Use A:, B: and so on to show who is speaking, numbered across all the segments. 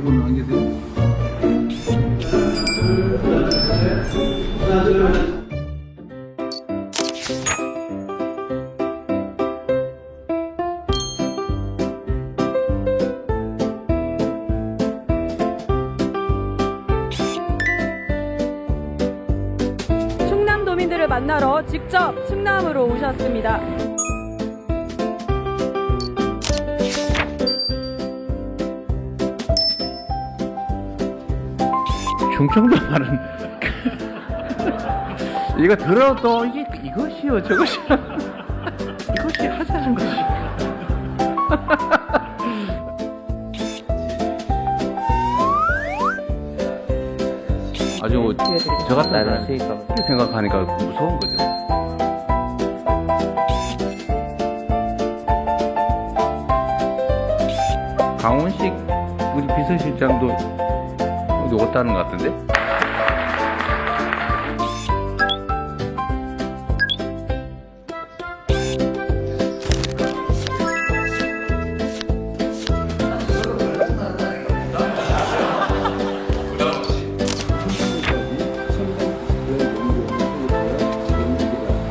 A: 분은 안 계세요?
B: 충남도민들을 만나러 직접 충남으로 오셨습니다.
C: 충청도 말은 이거 들어도 이것이요 저것이요 이것이 하자는 것이 아주 저 같은 생각하니까 무서운 거죠. 강원식 우리 비서실장도 녹았다는 것 같은데?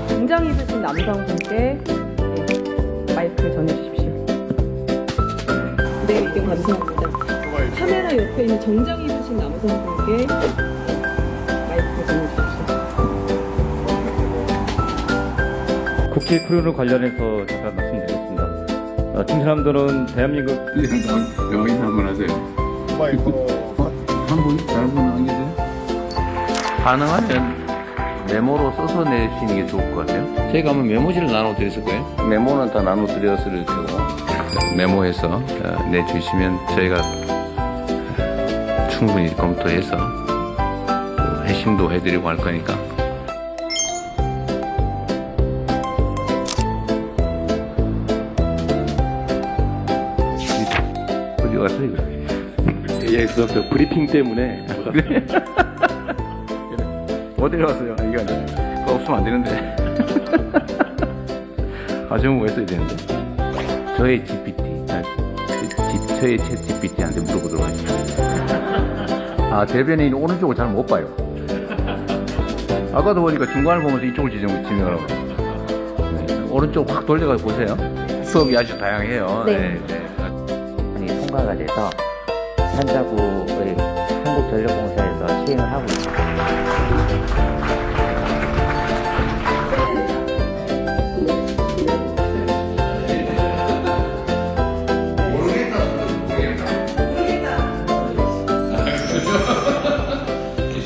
B: 정장 입으신 남성분께 마이크를 전해주십시오. 네, 이게 감사합니다. 카메라 옆에 있는 정장 입으신 남성분께 마이크를 전해주십시오.
D: 국회 프로그램 관련해서 잠깐 말씀드리겠습니다. 충남도는 대한민국
C: 영인 한번 하세요.
A: 다른 분은 안 계세요?
C: 가능하면 메모로 써서 내시는 게 좋을 것 같아요. 저희가 한번 메모지를 나눠드렸을 거예요. 메모는 다 나눠드렸을 테고 메모해서 내주시면 저희가 충분히 검토해서 회신도 해드리고 할 거니까. 어디 갔어 이거?
D: AI에서 브리핑 때문에
C: 어디 갔어요? 이거 아니야. 그거 없으면 안 되는데. 가져오면 왜 써야 되는데? 저의 GPT, 저의 챗 GPT한테 물어보도록 하겠습니다. 대변인 오른쪽을 잘 못 봐요. 아까도 보니까 중간을 보면서 이쪽을 지명하라고. 네, 오른쪽 확 돌려가지고 보세요. 수업이 아주 다양해요.
B: 네.
E: 통과가 돼서 산자부의 한국전력공사에서 시행을 하고 있습니다.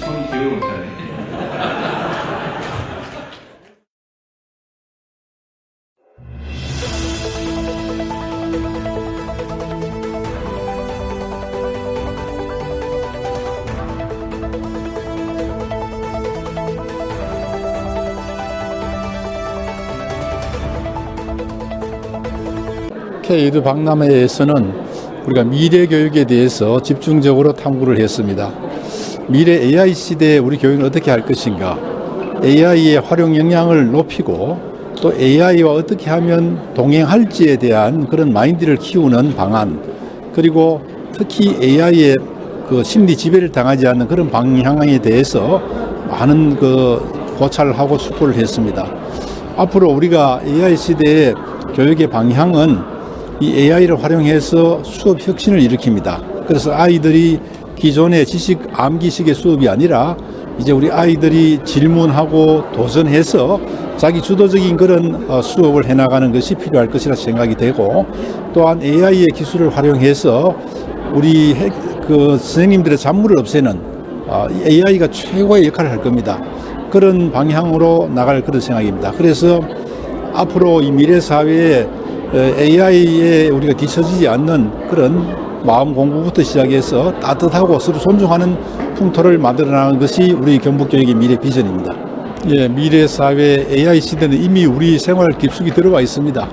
C: 손이 귀여워.
F: K-에듀 박람회에서는 우리가 미래 교육에 대해서 집중적으로 탐구를 했습니다. 미래 AI 시대에 우리 교육은 어떻게 할 것인가, AI의 활용 역량을 높이고 또 AI와 어떻게 하면 동행할지에 대한 그런 마인드를 키우는 방안, 그리고 특히 AI의 그 심리 지배를 당하지 않는 그런 방향에 대해서 많은 고찰을 하고 수고를 했습니다. 앞으로 우리가 AI 시대의 교육의 방향은 이 AI를 활용해서 수업 혁신을 일으킵니다. 그래서 아이들이 기존의 지식 암기식의 수업이 아니라 이제 우리 아이들이 질문하고 도전해서 자기 주도적인 그런 수업을 해나가는 것이 필요할 것이라 생각이 되고, 또한 AI의 기술을 활용해서 우리 선생님들의 잡무를 없애는 AI가 최고의 역할을 할 겁니다. 그런 방향으로 나갈 그런 생각입니다. 그래서 앞으로 이 미래 사회에 AI에 우리가 뒤처지지 않는 그런 마음 공부부터 시작해서 따뜻하고 서로 존중하는 풍토를 만들어 나가는 것이 우리 경북교육의 미래 비전입니다. 예, 미래 사회 AI 시대는 이미 우리 생활 깊숙이 들어와 있습니다.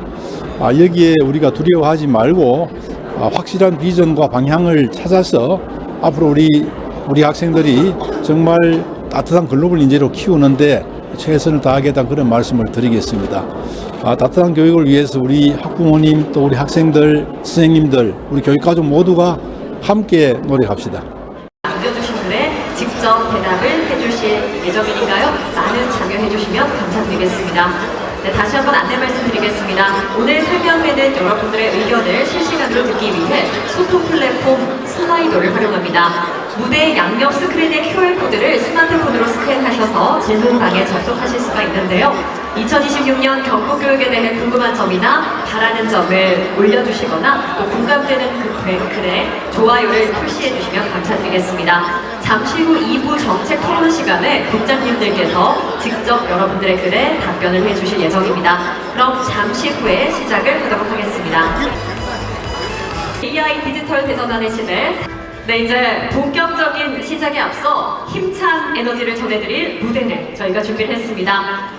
F: 여기에 우리가 두려워하지 말고 확실한 비전과 방향을 찾아서 앞으로 우리 학생들이 정말 따뜻한 글로벌 인재로 키우는데 최선을 다하겠다는 그런 말씀을 드리겠습니다. 따뜻한 교육을 위해서 우리 학부모님, 또 우리 학생들, 선생님들, 우리 교육가족 모두가 함께 노력합시다.
A: 남겨주신 글에 직접 대답을 해주실 예정이니까요. 많은 참여해주시면 감사드리겠습니다. 네, 다시 한번 안내 말씀드리겠습니다. 오늘 설명회는 여러분들의 의견을 실시간으로 듣기 위해 소통 플랫폼 슬라이도를 활용합니다. 무대 양옆 스크린의 QR코드를 스마트폰으로 스캔하셔서 질문방에 접속하실 수가 있는데요. 2026년 경북교육에 대해 궁금한 점이나 바라는 점을 올려주시거나 또 공감되는 그 글에 좋아요를 표시해 주시면 감사드리겠습니다. 잠시 후 2부 정책 토론 시간에 국장님들께서 직접 여러분들의 글에 답변을 해주실 예정입니다. 그럼 잠시 후에 시작을 하도록 하겠습니다. AI 디지털 대전환의 시대. 네, 이제 본격적인 시작에 앞서 힘찬 에너지를 전해드릴 무대를 저희가 준비를 했습니다.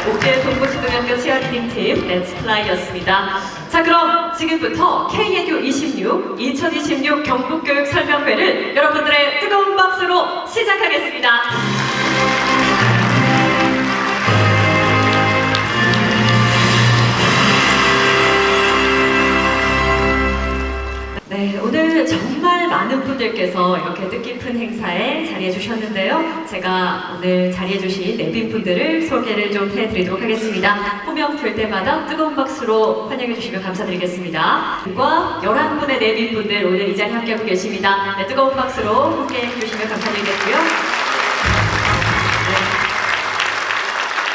A: 옥대 동부초등학교 치어리딩팀 렛츠플라이였습니다. 자, 그럼 지금부터 K에듀 2026 경북교육 설명회를 여러분들의 뜨거운 박수로 시작하겠습니다. 네, 오늘 정말 많은 분들께서 이렇게 뜻깊은 행사에 자리해 주셨는데요. 제가 오늘 자리해 주신 내빈분들을 소개를 좀 해드리도록 하겠습니다. 호명될 때마다 뜨거운 박수로 환영해 주시면 감사드리겠습니다. 그리고 11분의 내빈분들 오늘 이 자리에 함께하고 계십니다. 네, 뜨거운 박수로 함께해 주시면 감사드리겠고요.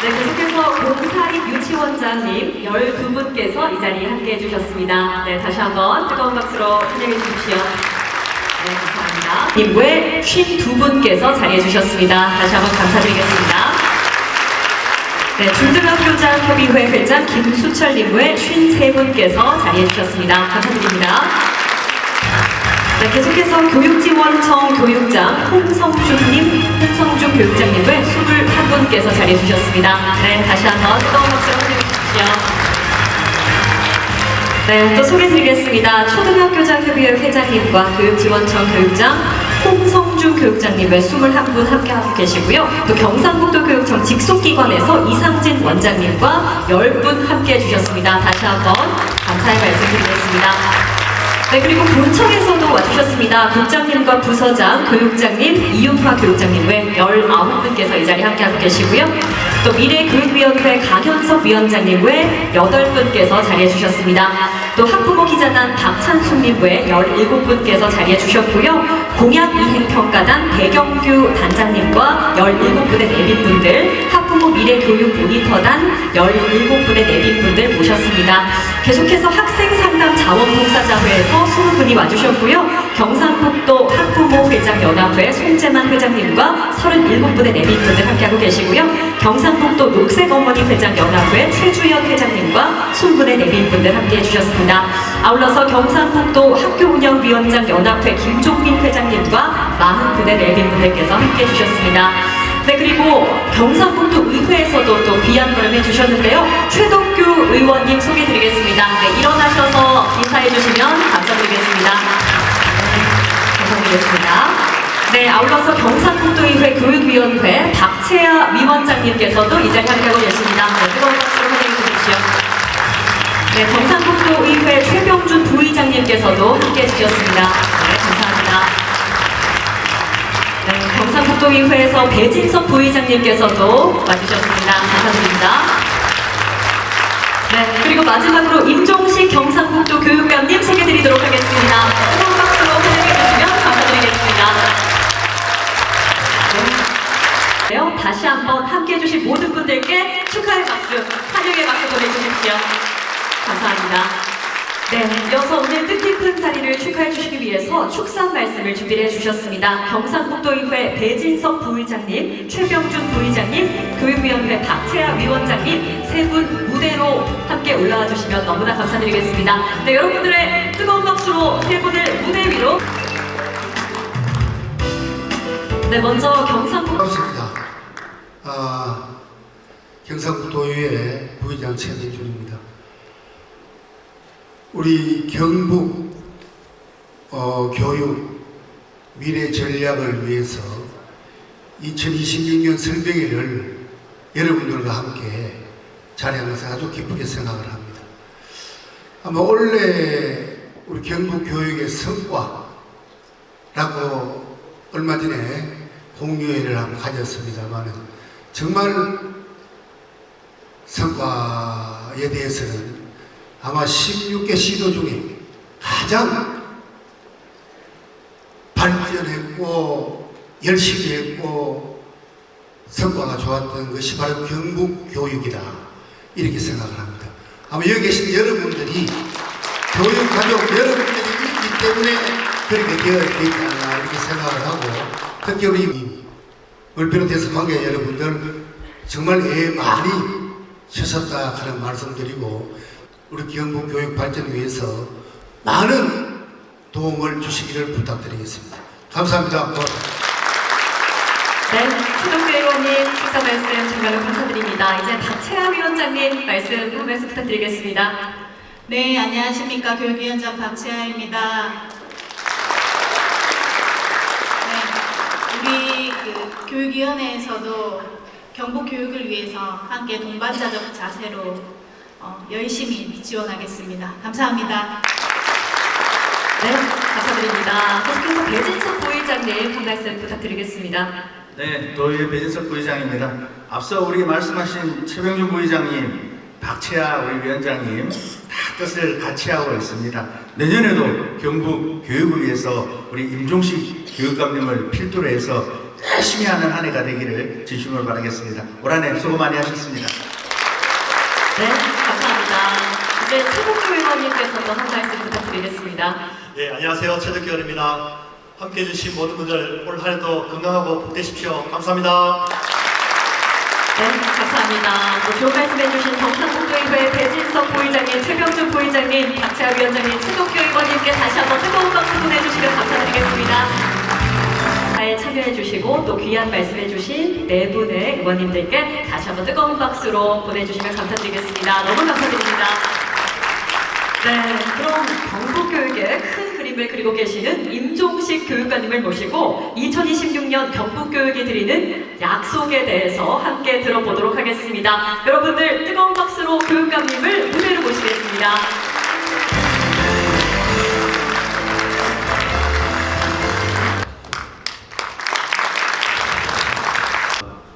A: 네, 계속해서 공사립 유치원장님 12분께서 이 자리에 함께해 주셨습니다. 네, 다시 한번 뜨거운 박수로 환영해 주십시오. 네, 감사합니다. 임부의 52분께서 자리해 주셨습니다. 다시 한번 감사드리겠습니다. 네, 중등학교장 협의회 회장 김수철 임부의 53분께서 자리해 주셨습니다. 감사드립니다. 네, 계속해서 교육지원청 교육장 홍성준 교육장님의 21분께서 자리해 주셨습니다. 네, 다시 한번 뜨거운 박수로 환영해 주십시오. 네, 또 소개드리겠습니다. 초등학교장협의회 회장님과 교육지원청 교육장 홍성준 교육장님의 21분 함께하고 계시고요. 또 경상북도 교육청 직속기관에서 이상진 원장님과 10분 함께해 주셨습니다. 다시 한번 감사의 말씀드리겠습니다. 네, 그리고 본청에서도 와주셨습니다. 국장님과 부서장, 교육장님, 이윤화 교육장님 외 19분께서 이 자리에 함께하고 계시고요. 또 미래교육위원회 강현석 위원장님 외 8분께서 자리해 주셨습니다. 또 학부모 기자단 박찬숙님 외 17분께서 자리해 주셨고요. 공약 이행평가단 배경규 단장님과 17분의 내빈분들, 학부모 학부모 미래교육 모니터단 17분의 내빈분들 모셨습니다. 계속해서 학생상담 자원봉사자회에서 20분이 와주셨고요. 경상북도 학부모 회장연합회 손재만 회장님과 37분의 내빈분들 함께하고 계시고요. 경상북도 녹색어머니 회장연합회 최주연 회장님과 20분의 내빈분들 함께해 주셨습니다. 아울러서 경상북도 학교운영위원장 연합회 김종민 회장님과 40분의 내빈분들께서 함께해 주셨습니다. 네, 그리고 경상북도 의회에서도 또 귀한 걸음 해주셨는데요. 최덕규 의원님 소개드리겠습니다. 네, 일어나셔서 인사해 주시면 감사드리겠습니다. 네, 감사드리겠습니다. 네, 아울러서 경상북도의회 교육위원회 박채아 위원장님께서도 이 자리에 함께하고 계십니다. 네, 뜨거운 박수로 환영해 주십시오. 네, 경상북도의회 최병준 부의장님께서도 함께해 주셨습니다. 네, 감사합니다. 네, 경상북도의회에서 배진석 부의장님께서도 와주셨습니다. 감사드립니다. 네, 그리고 마지막으로 임종식 경상북도 교육감님 소개드리도록 하겠습니다. 뜨거운 박수로 환영해 주시면 감사드리겠습니다. 네, 다시 한번 함께해 주신 모든 분들께 축하의 박수, 환영의 박수 보내주십시오. 감사합니다. 네, 이어서 오늘 뜻깊은 자리를 축하해 주시기 위해서 축상 말씀을 준비해 주셨습니다. 경상북도의회 배진석 부의장님, 최병준 부의장님, 교육위원회 박채아 위원장님 세 분 무대로 함께 올라와 주시면 너무나 감사드리겠습니다. 네, 여러분들의 뜨거운 박수로 세 분을 무대 위로. 네, 먼저
G: 반갑습니다. 경상북도의회 부의장 최민준입니다. 우리 경북 교육 미래 전략을 위해서 2026년 설명회를 여러분들과 함께 자리한 것을 아주 기쁘게 생각을 합니다. 아마 원래 우리 경북 교육의 성과라고 얼마 전에 공유회를 한번 가졌습니다만 정말 성과에 대해서는 아마 16개 시도 중에 가장 발전했고 열심히 했고 성과가 좋았던 것이 바로 경북 교육이다 이렇게 생각을 합니다. 아마 여기 계신 여러분들이 교육 가족 여러분들이 있기 때문에 그렇게 되어 있지 않나 이렇게 생각을 하고 특히 우리를 비롯해서 관계 여러분들 정말 애 많이 쉬셨다 하는 말씀드리고 우리 경북 교육 발전을 위해서 많은 도움을 주시기를 부탁드리겠습니다. 감사합니다.
A: 네, 최덕규 의원님 축사 말씀 정말로 감사드립니다. 이제 박채아 위원장님 말씀 한 말씀 부탁드리겠습니다.
H: 네, 안녕하십니까. 교육위원장 박채아입니다. 네, 우리 교육위원회에서도 경북 교육을 위해서 함께 동반자적 자세로 열심히 지원하겠습니다. 감사합니다.
A: 네, 감사드립니다. 계속해서 배진석 부의장님 한 말씀 부탁드리겠습니다.
I: 네, 도의회 배진석 부의장입니다. 앞서 우리 말씀하신 최병준 부의장님, 박채아 우리 위원장님 다 뜻을 같이 하고 있습니다. 내년에도 경북 교육을 위해서 우리 임종식 교육감님을 필두로 해서 열심히 하는 한 해가 되기를 진심으로 바라겠습니다. 올 한 해 수고 많이 하셨습니다.
A: 네, 감사합니다. 이제 최덕규 의원님께서도 한 말씀 부탁드리겠습니다.
J: 예, 안녕하세요. 최덕규 의원입니다. 함께 해주신 모든 분들 올 한 해도 건강하고 복되십시오. 감사합니다.
A: 네, 감사합니다. 또 좋은 말씀 해주신 경상북도의회 배진석 부의장님, 최병준 부의장님, 박채아 위원장님, 최덕규 의원님께 다시 한번 뜨거운 박수 보내주시면 감사드리겠습니다. 잘 참여해주시고 또 귀한 말씀해주신 네 분의 의원님들께 다시 한번 뜨거운 박수로 보내주시면 감사드리겠습니다. 너무 감사드립니다. 네, 그럼 경북교육의 큰 그림을 그리고 계시는 임종식 교육감님을 모시고 2026년 경북교육이 드리는 약속에 대해서 함께 들어보도록 하겠습니다. 여러분들 뜨거운 박수로 교육감님을 무대로 모시겠습니다.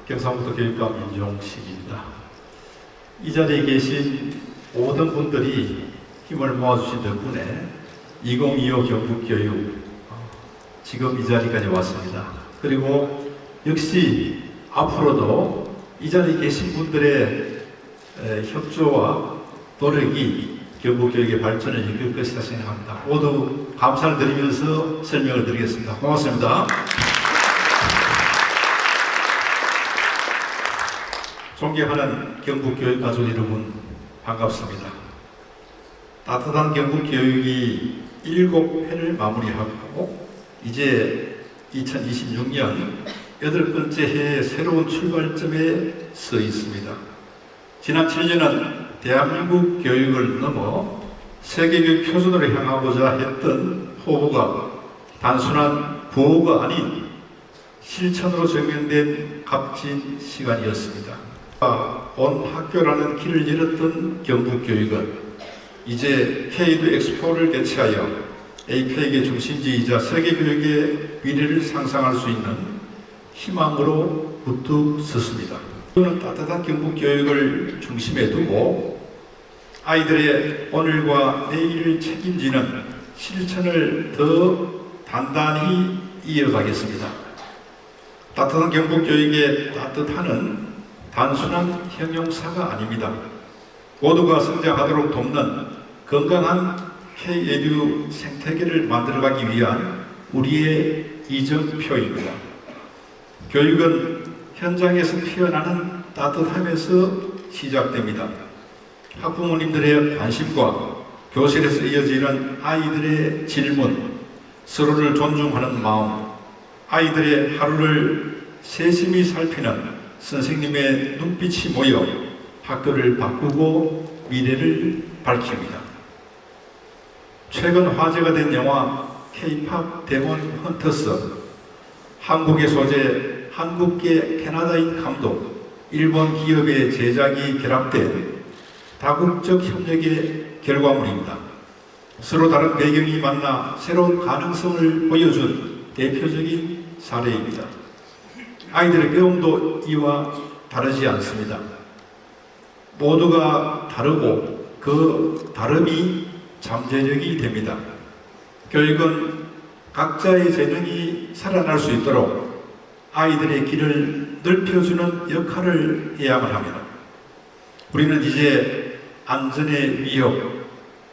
K: 경상북도 교육감 임종식입니다. 이 자리에 계신 모든 분들이 힘을 모아주신 덕분에 2025 경북교육 지금 이 자리까지 왔습니다. 그리고 역시 앞으로도 이 자리에 계신 분들의 협조와 노력이 경북교육의 발전을 이끌 것이라 생각합니다. 모두 감사를 드리면서 설명을 드리겠습니다. 고맙습니다. 존경하는 경북교육 가족 여러분, 반갑습니다. 따뜻한 경북교육이 7회를 마무리하고 이제 2026년 8번째 해의 새로운 출발점에 서 있습니다. 지난 7년은 대한민국 교육을 넘어 세계교육 표준으로 향하고자 했던 포부가 단순한 구호가 아닌 실천으로 적용된 값진 시간이었습니다. 온 학교라는 길을 열었던 경북교육은 이제 K-EDU 엑스포를 개최하여 APEC의 중심지이자 세계교육의 미래를 상상할 수 있는 희망으로 우뚝 섰습니다. 저는 따뜻한 경북교육을 중심에 두고 아이들의 오늘과 내일을 책임지는 실천을 더 단단히 이어가겠습니다. 따뜻한 경북교육의 따뜻한은 단순한 형용사가 아닙니다. 모두가 성장하도록 돕는 건강한 K-EDU 생태계를 만들어가기 위한 우리의 이정표입니다. 교육은 현장에서 피어나는 따뜻함에서 시작됩니다. 학부모님들의 관심과 교실에서 이어지는 아이들의 질문, 서로를 존중하는 마음, 아이들의 하루를 세심히 살피는 선생님의 눈빛이 모여 학교를 바꾸고 미래를 밝힙니다. 최근 화제가 된 영화 K-POP 데몬 헌터스, 한국의 소재, 한국계 캐나다인 감독, 일본 기업의 제작이 결합된 다국적 협력의 결과물입니다. 서로 다른 배경이 만나 새로운 가능성을 보여준 대표적인 사례입니다. 아이들의 배움도 이와 다르지 않습니다. 모두가 다르고 그 다름이 잠재력이 됩니다. 교육은 각자의 재능이 살아날 수 있도록 아이들의 길을 넓혀주는 역할을 해야만 합니다. 우리는 이제 안전의 위협,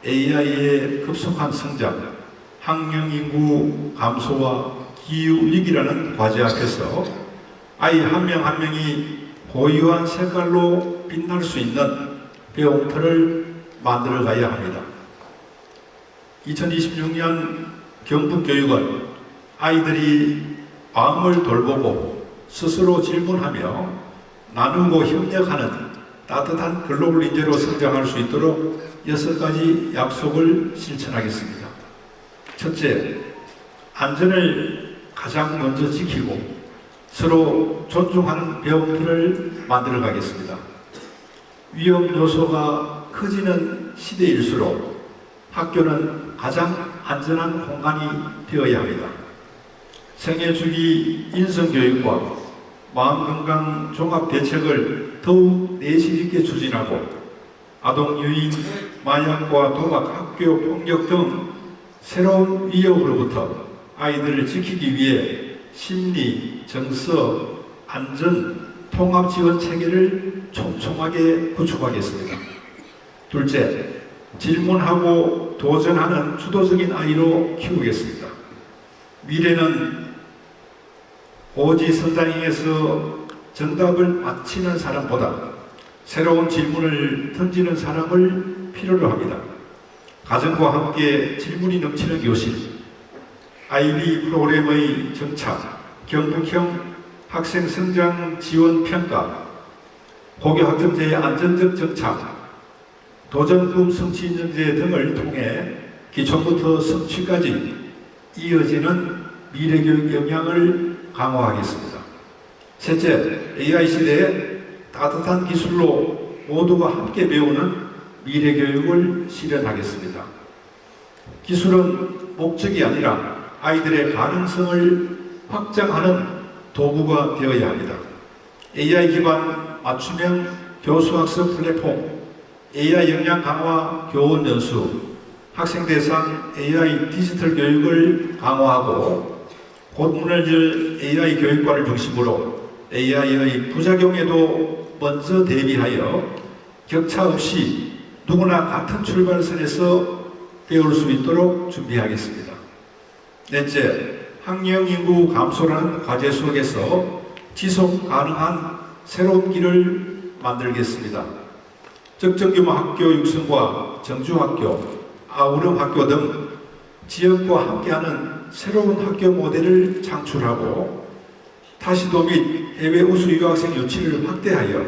K: AI의 급속한 성장, 학령인구 감소와 기후위기라는 과제 앞에서 아이 한 명 한 명이 고유한 색깔로 빛날 수 있는 배움터를 만들어 가야 합니다. 2026년 경북교육은 아이들이 마음을 돌보고 스스로 질문하며 나누고 협력하는 따뜻한 글로벌 인재로 성장할 수 있도록 6가지 약속을 실천하겠습니다. 첫째, 안전을 가장 먼저 지키고 서로 존중하는 배움터를 만들어 가겠습니다. 위험 요소가 커지는 시대일수록 학교는 가장 안전한 공간이 되어야 합니다. 생애주기 인성교육과 마음건강 종합대책을 더욱 내실 있게 추진하고 아동유인, 마약과 도박, 학교 폭력 등 새로운 위협으로부터 아이들을 지키기 위해 심리, 정서, 안전, 통합 지원 체계를 촘촘하게 구축하겠습니다. 둘째, 질문하고 도전하는 주도적인 아이로 키우겠습니다. 미래는 오지 선장에서 정답을 맞히는 사람보다 새로운 질문을 던지는 사람을 필요로 합니다. 가정과 함께 질문이 넘치는 교실, IB 프로그램의 정착, 경북형 학생 성장 지원 평가, 고교 학점제의 안전적 정착, 도전꿈 성취 인증제 등을 통해 기초부터 성취까지 이어지는 미래교육 역량을 강화하겠습니다. 셋째, AI 시대에 따뜻한 기술로 모두가 함께 배우는 미래교육을 실현하겠습니다. 기술은 목적이 아니라 아이들의 가능성을 확장하는 도구가 되어야 합니다. AI 기반 맞춤형 교수학습 플랫폼, AI 역량 강화 교원 연수, 학생 대상 AI 디지털 교육을 강화하고 곧 문을 열 AI 교육과를 중심으로 AI의 부작용에도 먼저 대비하여 격차 없이 누구나 같은 출발선에서 배울 수 있도록 준비하겠습니다. 넷째, 학령 인구 감소라는 과제 속에서 지속 가능한 새로운 길을 만들겠습니다. 적정 규모 학교 육성과 정주학교, 아우름학교 등 지역과 함께하는 새로운 학교 모델을 창출하고 타시도 및 해외 우수 유학생 유치를 확대하여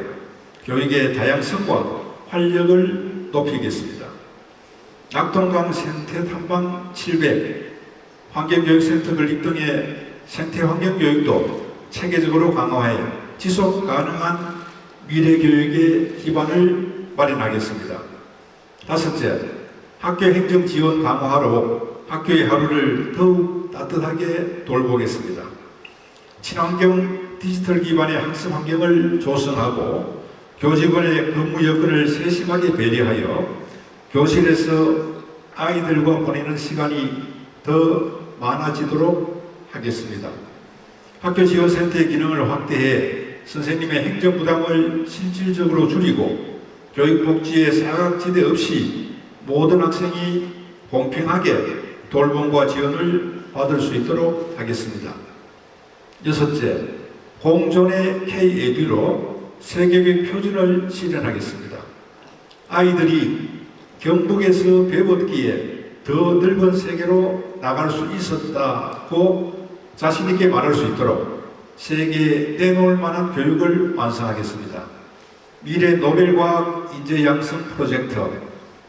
K: 교육의 다양성과 활력을 높이겠습니다. 낙동강 생태 탐방 700, 환경교육센터 건립 등의 생태 환경교육도 체계적으로 강화해 지속 가능한 미래교육의 기반을 마련하겠습니다. 다섯째, 학교 행정 지원 강화로 학교의 하루를 더욱 따뜻하게 돌보겠습니다. 친환경 디지털 기반의 학습 환경을 조성하고 교직원의 근무 여건을 세심하게 배려하여 교실에서 아이들과 보내는 시간이 더 많아지도록 하겠습니다. 학교 지원센터의 기능을 확대해 선생님의 행정 부담을 실질적으로 줄이고 교육복지의 사각지대 없이 모든 학생이 공평하게 돌봄과 지원을 받을 수 있도록 하겠습니다. 여섯째, 공존의 K-에듀로 세계교육 표준을 실현하겠습니다. 아이들이 경북에서 배웠기에 더 넓은 세계로 나갈 수 있었다고 자신있게 말할 수 있도록 세계에 내놓을 만한 교육을 완성하겠습니다. 미래 노벨과학 인재 양성 프로젝트,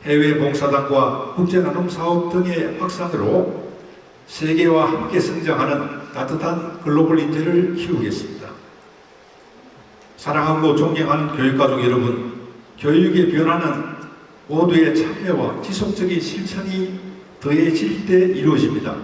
K: 해외 봉사단과 국제나눔 사업 등의 확산으로 세계와 함께 성장하는 따뜻한 글로벌 인재를 키우겠습니다. 사랑하고 존경하는 교육가족 여러분, 교육의 변화는 모두의 참여와 지속적인 실천이 더해질 때 이루어집니다.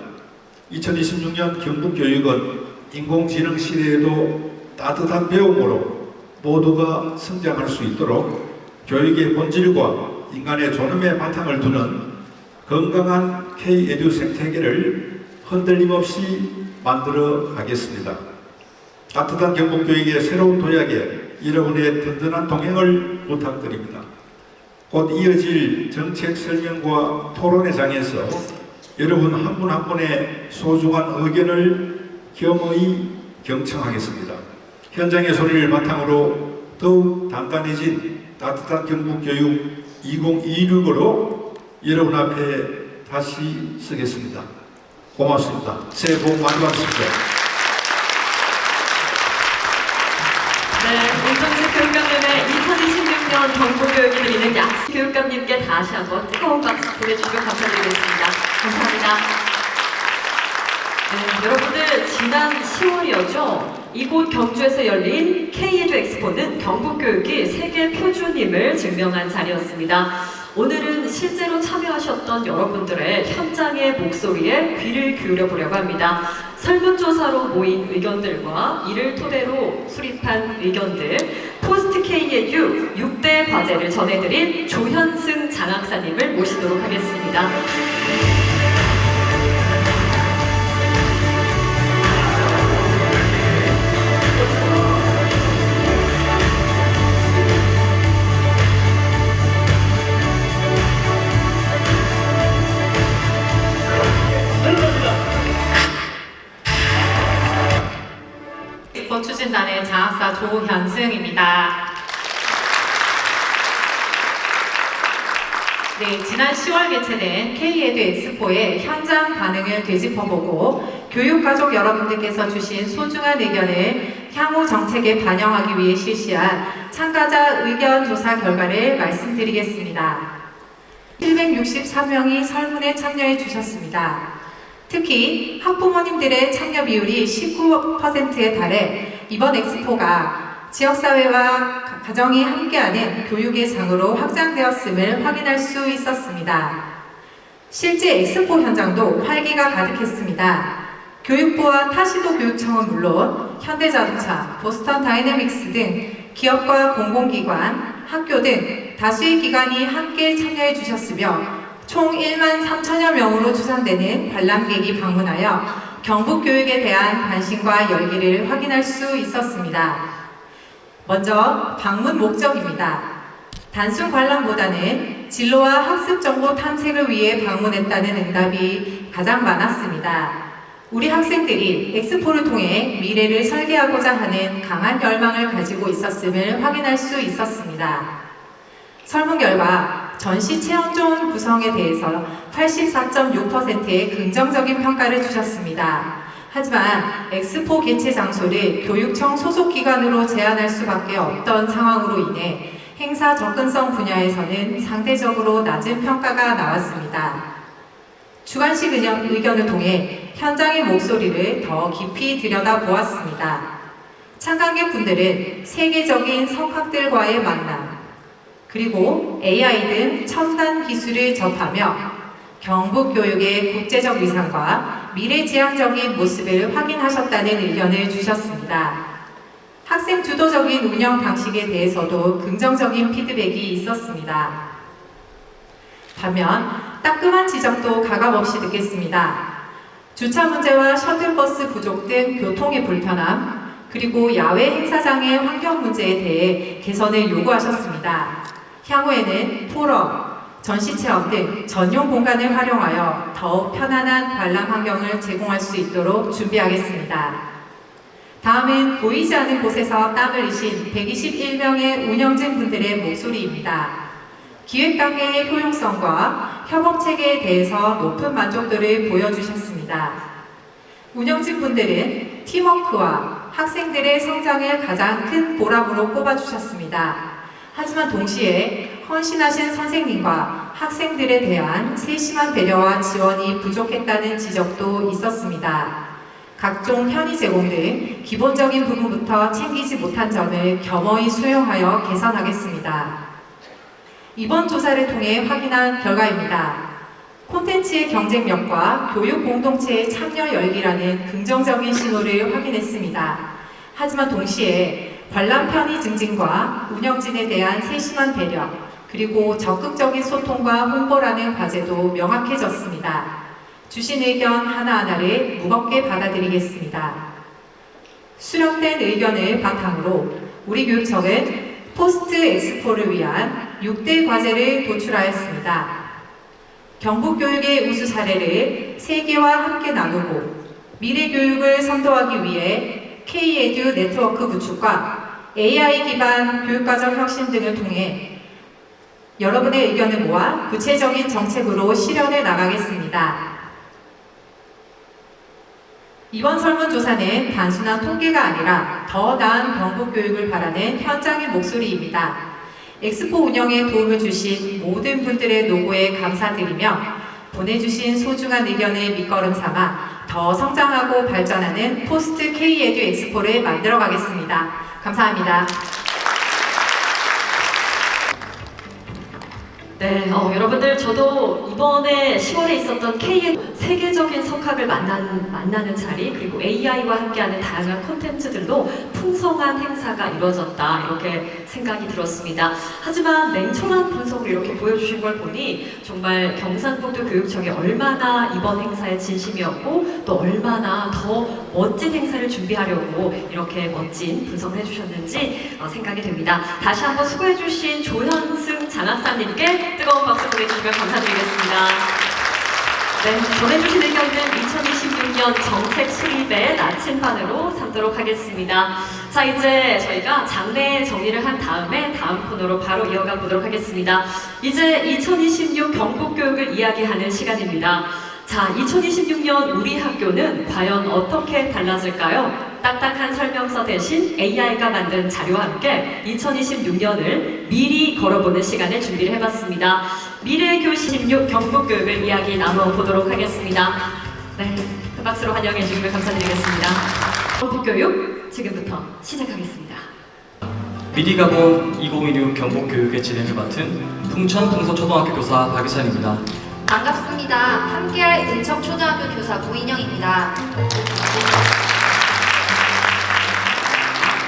K: 2026년 경북교육은 인공지능 시대에도 따뜻한 배움으로 모두가 성장할 수 있도록 교육의 본질과 인간의 존엄의 바탕을 두는 건강한 K-에듀 생태계를 흔들림 없이 만들어 가겠습니다. 따뜻한 경북교육의 새로운 도약에 여러분의 든든한 동행을 부탁드립니다. 곧 이어질 정책 설명과 토론회 장에서 여러분 한 분 한 분의 소중한 의견을 겸허히 경청하겠습니다. 현장의 소리를 바탕으로 더욱 단단해진 따뜻한 경북교육 2026으로 여러분 앞에 다시 서겠습니다. 고맙습니다. 새해 복 많이 받으십시오.
A: 네, 윤정수 교육감님의 2026년 경북교육이 드리는 약속 교육감님께 다시 한번 뜨거운 박수 보내주시면 감사드리겠습니다. 감사합니다. 네, 여러분들 지난 10월이었죠. 이곳 경주에서 열린 K-에듀 엑스포는 경북교육이 세계 표준임을 증명한 자리였습니다. 오늘은 실제로 참여하셨던 여러분들의 현장의 목소리에 귀를 기울여 보려고 합니다. 설문조사로 모인 의견들과 이를 토대로 수립한 의견들, 포스트 K-에듀 6대 과제를 전해드릴 조현승 장학사님을 모시도록 하겠습니다.
H: 추진단의 장학사 조현승입니다. 네, 지난 10월 개최된 K-에듀 엑스포의 현장 반응을 되짚어보고 교육가족 여러분들께서 주신 소중한 의견을 향후 정책에 반영하기 위해 실시한 참가자 의견 조사 결과를 말씀드리겠습니다. 763명이 설문에 참여해 주셨습니다. 특히 학부모님들의 참여 비율이 19%에 달해 이번 엑스포가 지역사회와 가정이 함께하는 교육의 장으로 확장되었음을 확인할 수 있었습니다. 실제 엑스포 현장도 활기가 가득했습니다. 교육부와 타시도 교육청은 물론 현대자동차, 보스턴 다이내믹스 등 기업과 공공기관, 학교 등 다수의 기관이 함께 참여해 주셨으며 총 1만 3천여 명으로 추산되는 관람객이 방문하여 경북교육에 대한 관심과 열기를 확인할 수 있었습니다. 먼저 방문 목적입니다. 단순 관람보다는 진로와 학습 정보 탐색을 위해 방문했다는 응답이 가장 많았습니다. 우리 학생들이 엑스포를 통해 미래를 설계하고자 하는 강한 열망을 가지고 있었음을 확인할 수 있었습니다. 설문 결과 전시 체험 좋은 구성에 대해서 84.6%의 긍정적인 평가를 주셨습니다. 하지만 엑스포 개최 장소를 교육청 소속 기관으로 제한할 수밖에 없던 상황으로 인해 행사 접근성 분야에서는 상대적으로 낮은 평가가 나왔습니다. 주관식 의견을 통해 현장의 목소리를 더 깊이 들여다보았습니다. 참관객분들은 세계적인 석학들과의 만남, 그리고 AI 등 첨단 기술을 접하며 경북교육의 국제적 위상과 미래지향적인 모습을 확인하셨다는 의견을 주셨습니다. 학생 주도적인 운영 방식에 대해서도 긍정적인 피드백이 있었습니다. 반면 따끔한 지적도 가감없이 듣겠습니다. 주차 문제와 셔틀버스 부족 등 교통의 불편함, 그리고 야외 행사장의 환경 문제에 대해 개선을 요구하셨습니다. 향후에는 포럼, 전시체험 등 전용 공간을 활용하여 더욱 편안한 관람 환경을 제공할 수 있도록 준비하겠습니다. 다음은 보이지 않는 곳에서 땀 흘리신 121명의 운영진 분들의 목소리입니다. 기획단계의 효용성과 협업체계에 대해서 높은 만족도를 보여주셨습니다. 운영진 분들은 팀워크와 학생들의 성장을 가장 큰 보람으로 꼽아주셨습니다. 하지만 동시에 헌신하신 선생님과 학생들에 대한 세심한 배려와 지원이 부족했다는 지적도 있었습니다. 각종 편의 제공 등 기본적인 부분부터 챙기지 못한 점을 겸허히 수용하여 개선하겠습니다. 이번 조사를 통해 확인한 결과입니다. 콘텐츠의 경쟁력과 교육 공동체의 참여 열기라는 긍정적인 신호를 확인했습니다. 하지만 동시에 관람 편의 증진과 운영진에 대한 세심한 배려, 그리고 적극적인 소통과 홍보라는 과제도 명확해졌습니다. 주신 의견 하나하나를 무겁게 받아들이겠습니다. 수렴된 의견을 바탕으로 우리 교육청은 포스트 엑스포를 위한 6대 과제를 도출하였습니다. 경북교육의 우수 사례를 세계와 함께 나누고 미래 교육을 선도하기 위해 K-에듀 네트워크 구축과 AI 기반 교육과정 혁신 등을 통해 여러분의 의견을 모아 구체적인 정책으로 실현해 나가겠습니다. 이번 설문조사는 단순한 통계가 아니라 더 나은 경북교육을 바라는 현장의 목소리입니다. 엑스포 운영에 도움을 주신 모든 분들의 노고에 감사드리며 보내주신 소중한 의견을 밑거름 삼아 더 성장하고 발전하는 포스트 K-에듀 엑스포를 만들어 가겠습니다. 감사합니다.
A: 네, 여러분들 저도 이번에 10월에 있었던 K의 세계적인 석학을 만나는 자리, 그리고 AI와 함께하는 다양한 콘텐츠들로 풍성한 행사가 이루어졌다, 이렇게 생각이 들었습니다. 하지만 냉철한 분석을 이렇게 보여주신 걸 보니 정말 경상북도 교육청이 얼마나 이번 행사에 진심이었고 또 얼마나 더 멋진 행사를 준비하려고 이렇게 멋진 분석을 해주셨는지 생각이 됩니다. 다시 한번 수고해주신 조현승 장학사님께 뜨거운 박수 보내주시면 감사드리겠습니다. 네, 전해주신 의견은 2026년 정책 수립의 나침반으로 삼도록 하겠습니다. 자, 이제 저희가 장례 정리를 한 다음에 다음 코너로 바로 이어가 보도록 하겠습니다. 이제 2026 경북교육을 이야기하는 시간입니다. 자, 2026년 우리 학교는 과연 어떻게 달라질까요? 딱딱한 설명서 대신 AI가 만든 자료와 함께 2026년을 미리 걸어보는 시간을 준비를 해봤습니다. 미래교실 16 경북교육을 이야기 나눠보도록 하겠습니다. 네, 큰 박수로 환영해 주시면 감사드리겠습니다. 경북교육 지금부터 시작하겠습니다.
L: 미리 가본 2026 경북교육의 진행을 맡은 풍천 풍서초등학교 교사 박희찬입니다.
M: 반갑습니다. 함께할 은척초등학교 교사 고인영입니다.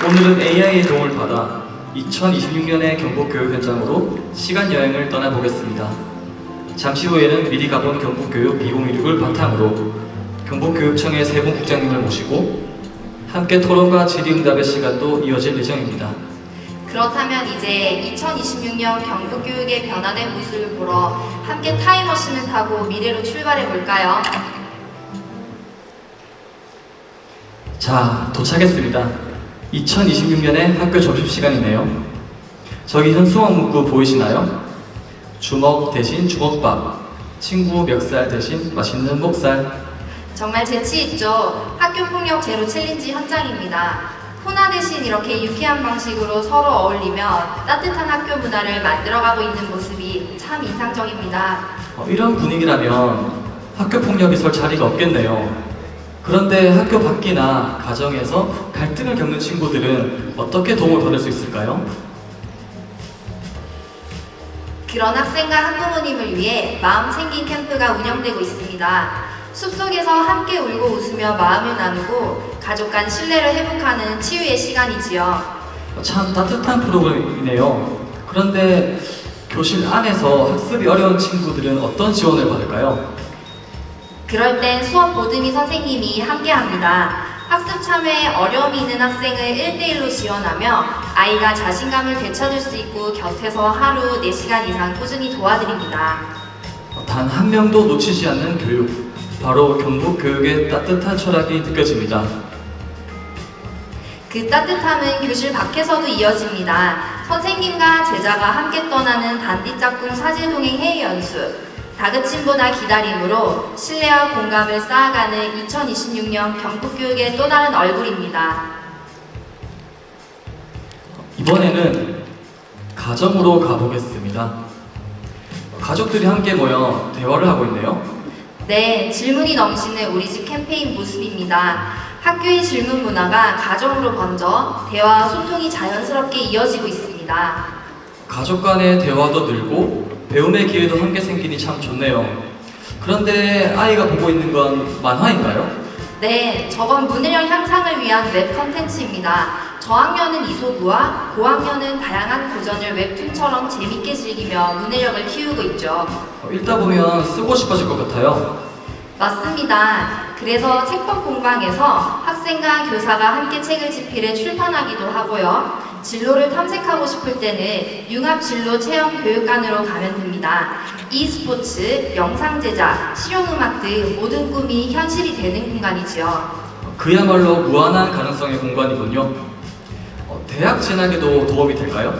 L: 오늘은 AI의 도움을 받아 2026년의 경북교육 현장으로 시간여행을 떠나보겠습니다. 잠시 후에는 미리 가본 경북교육 2026을 바탕으로 경북교육청의 세 분 국장님을 모시고 함께 토론과 질의응답의 시간도 이어질 예정입니다.
M: 그렇다면 이제 2026년 경북교육의 변화된 모습을 보러 함께 타임머신을 타고 미래로 출발해 볼까요?
L: 자, 도착했습니다. 2026년의 학교 점심시간이네요. 저기 현수막 문구 보이시나요? 주먹 대신 주먹밥, 친구 멱살 대신 맛있는 목살.
M: 정말 재치있죠. 학교폭력 제로 챌린지 현장입니다. 혼화 대신 이렇게 유쾌한 방식으로 서로 어울리며 따뜻한 학교 문화를 만들어가고 있는 모습이 참 인상적입니다.
L: 이런 분위기라면 학교 폭력이 설 자리가 없겠네요. 그런데 학교 밖이나 가정에서 갈등을 겪는 친구들은 어떻게 도움을 받을 수 있을까요?
M: 그런 학생과 학부모님을 위해 마음 챙긴 캠프가 운영되고 있습니다. 숲속에서 함께 울고 웃으며 마음을 나누고 가족 간 신뢰를 회복하는 치유의 시간이지요.
L: 참 따뜻한 프로그램이네요. 그런데 교실 안에서 학습이 어려운 친구들은 어떤 지원을 받을까요?
M: 그럴 땐 수업 보듬이 선생님이 함께합니다. 학습 참여에 어려움이 있는 학생을 1대1로 지원하며 아이가 자신감을 되찾을 수 있고 곁에서 하루 4시간 이상 꾸준히 도와드립니다.
L: 단 한 명도 놓치지 않는 교육, 바로 경북교육의 따뜻한 철학이 느껴집니다.
M: 그 따뜻함은 교실 밖에서도 이어집니다. 선생님과 제자가 함께 떠나는 단디짝꿍 사질동행 해외 연수, 다그침보다 기다림으로 신뢰와 공감을 쌓아가는 2026년 경북교육의 또 다른 얼굴입니다.
L: 이번에는 가정으로 가보겠습니다. 가족들이 함께 모여 대화를 하고 있네요.
M: 네, 질문이 넘치는 우리 집 캠페인 모습입니다. 학교의 질문 문화가 가정으로 번져 대화와 소통이 자연스럽게 이어지고 있습니다.
L: 가족 간의 대화도 늘고 배움의 기회도 함께 생기니 참 좋네요. 그런데 아이가 보고 있는 건 만화인가요?
M: 네, 저건 문해력 향상을 위한 웹 컨텐츠입니다. 저학년은 이소부와 고학년은 다양한 고전을 웹툰처럼 재밌게 즐기며 문해력을 키우고 있죠.
L: 읽다 보면 쓰고 싶어질 것 같아요.
M: 맞습니다. 그래서 책방 공방에서 학생과 교사가 함께 책을 집필해 출판하기도 하고요. 진로를 탐색하고 싶을 때는 융합진로 체험 교육관으로 가면 됩니다. e스포츠, 영상 제작, 실용음악 등 모든 꿈이 현실이 되는 공간이지요.
L: 그야말로 무한한 가능성의 공간이군요. 대학 진학에도 도움이 될까요?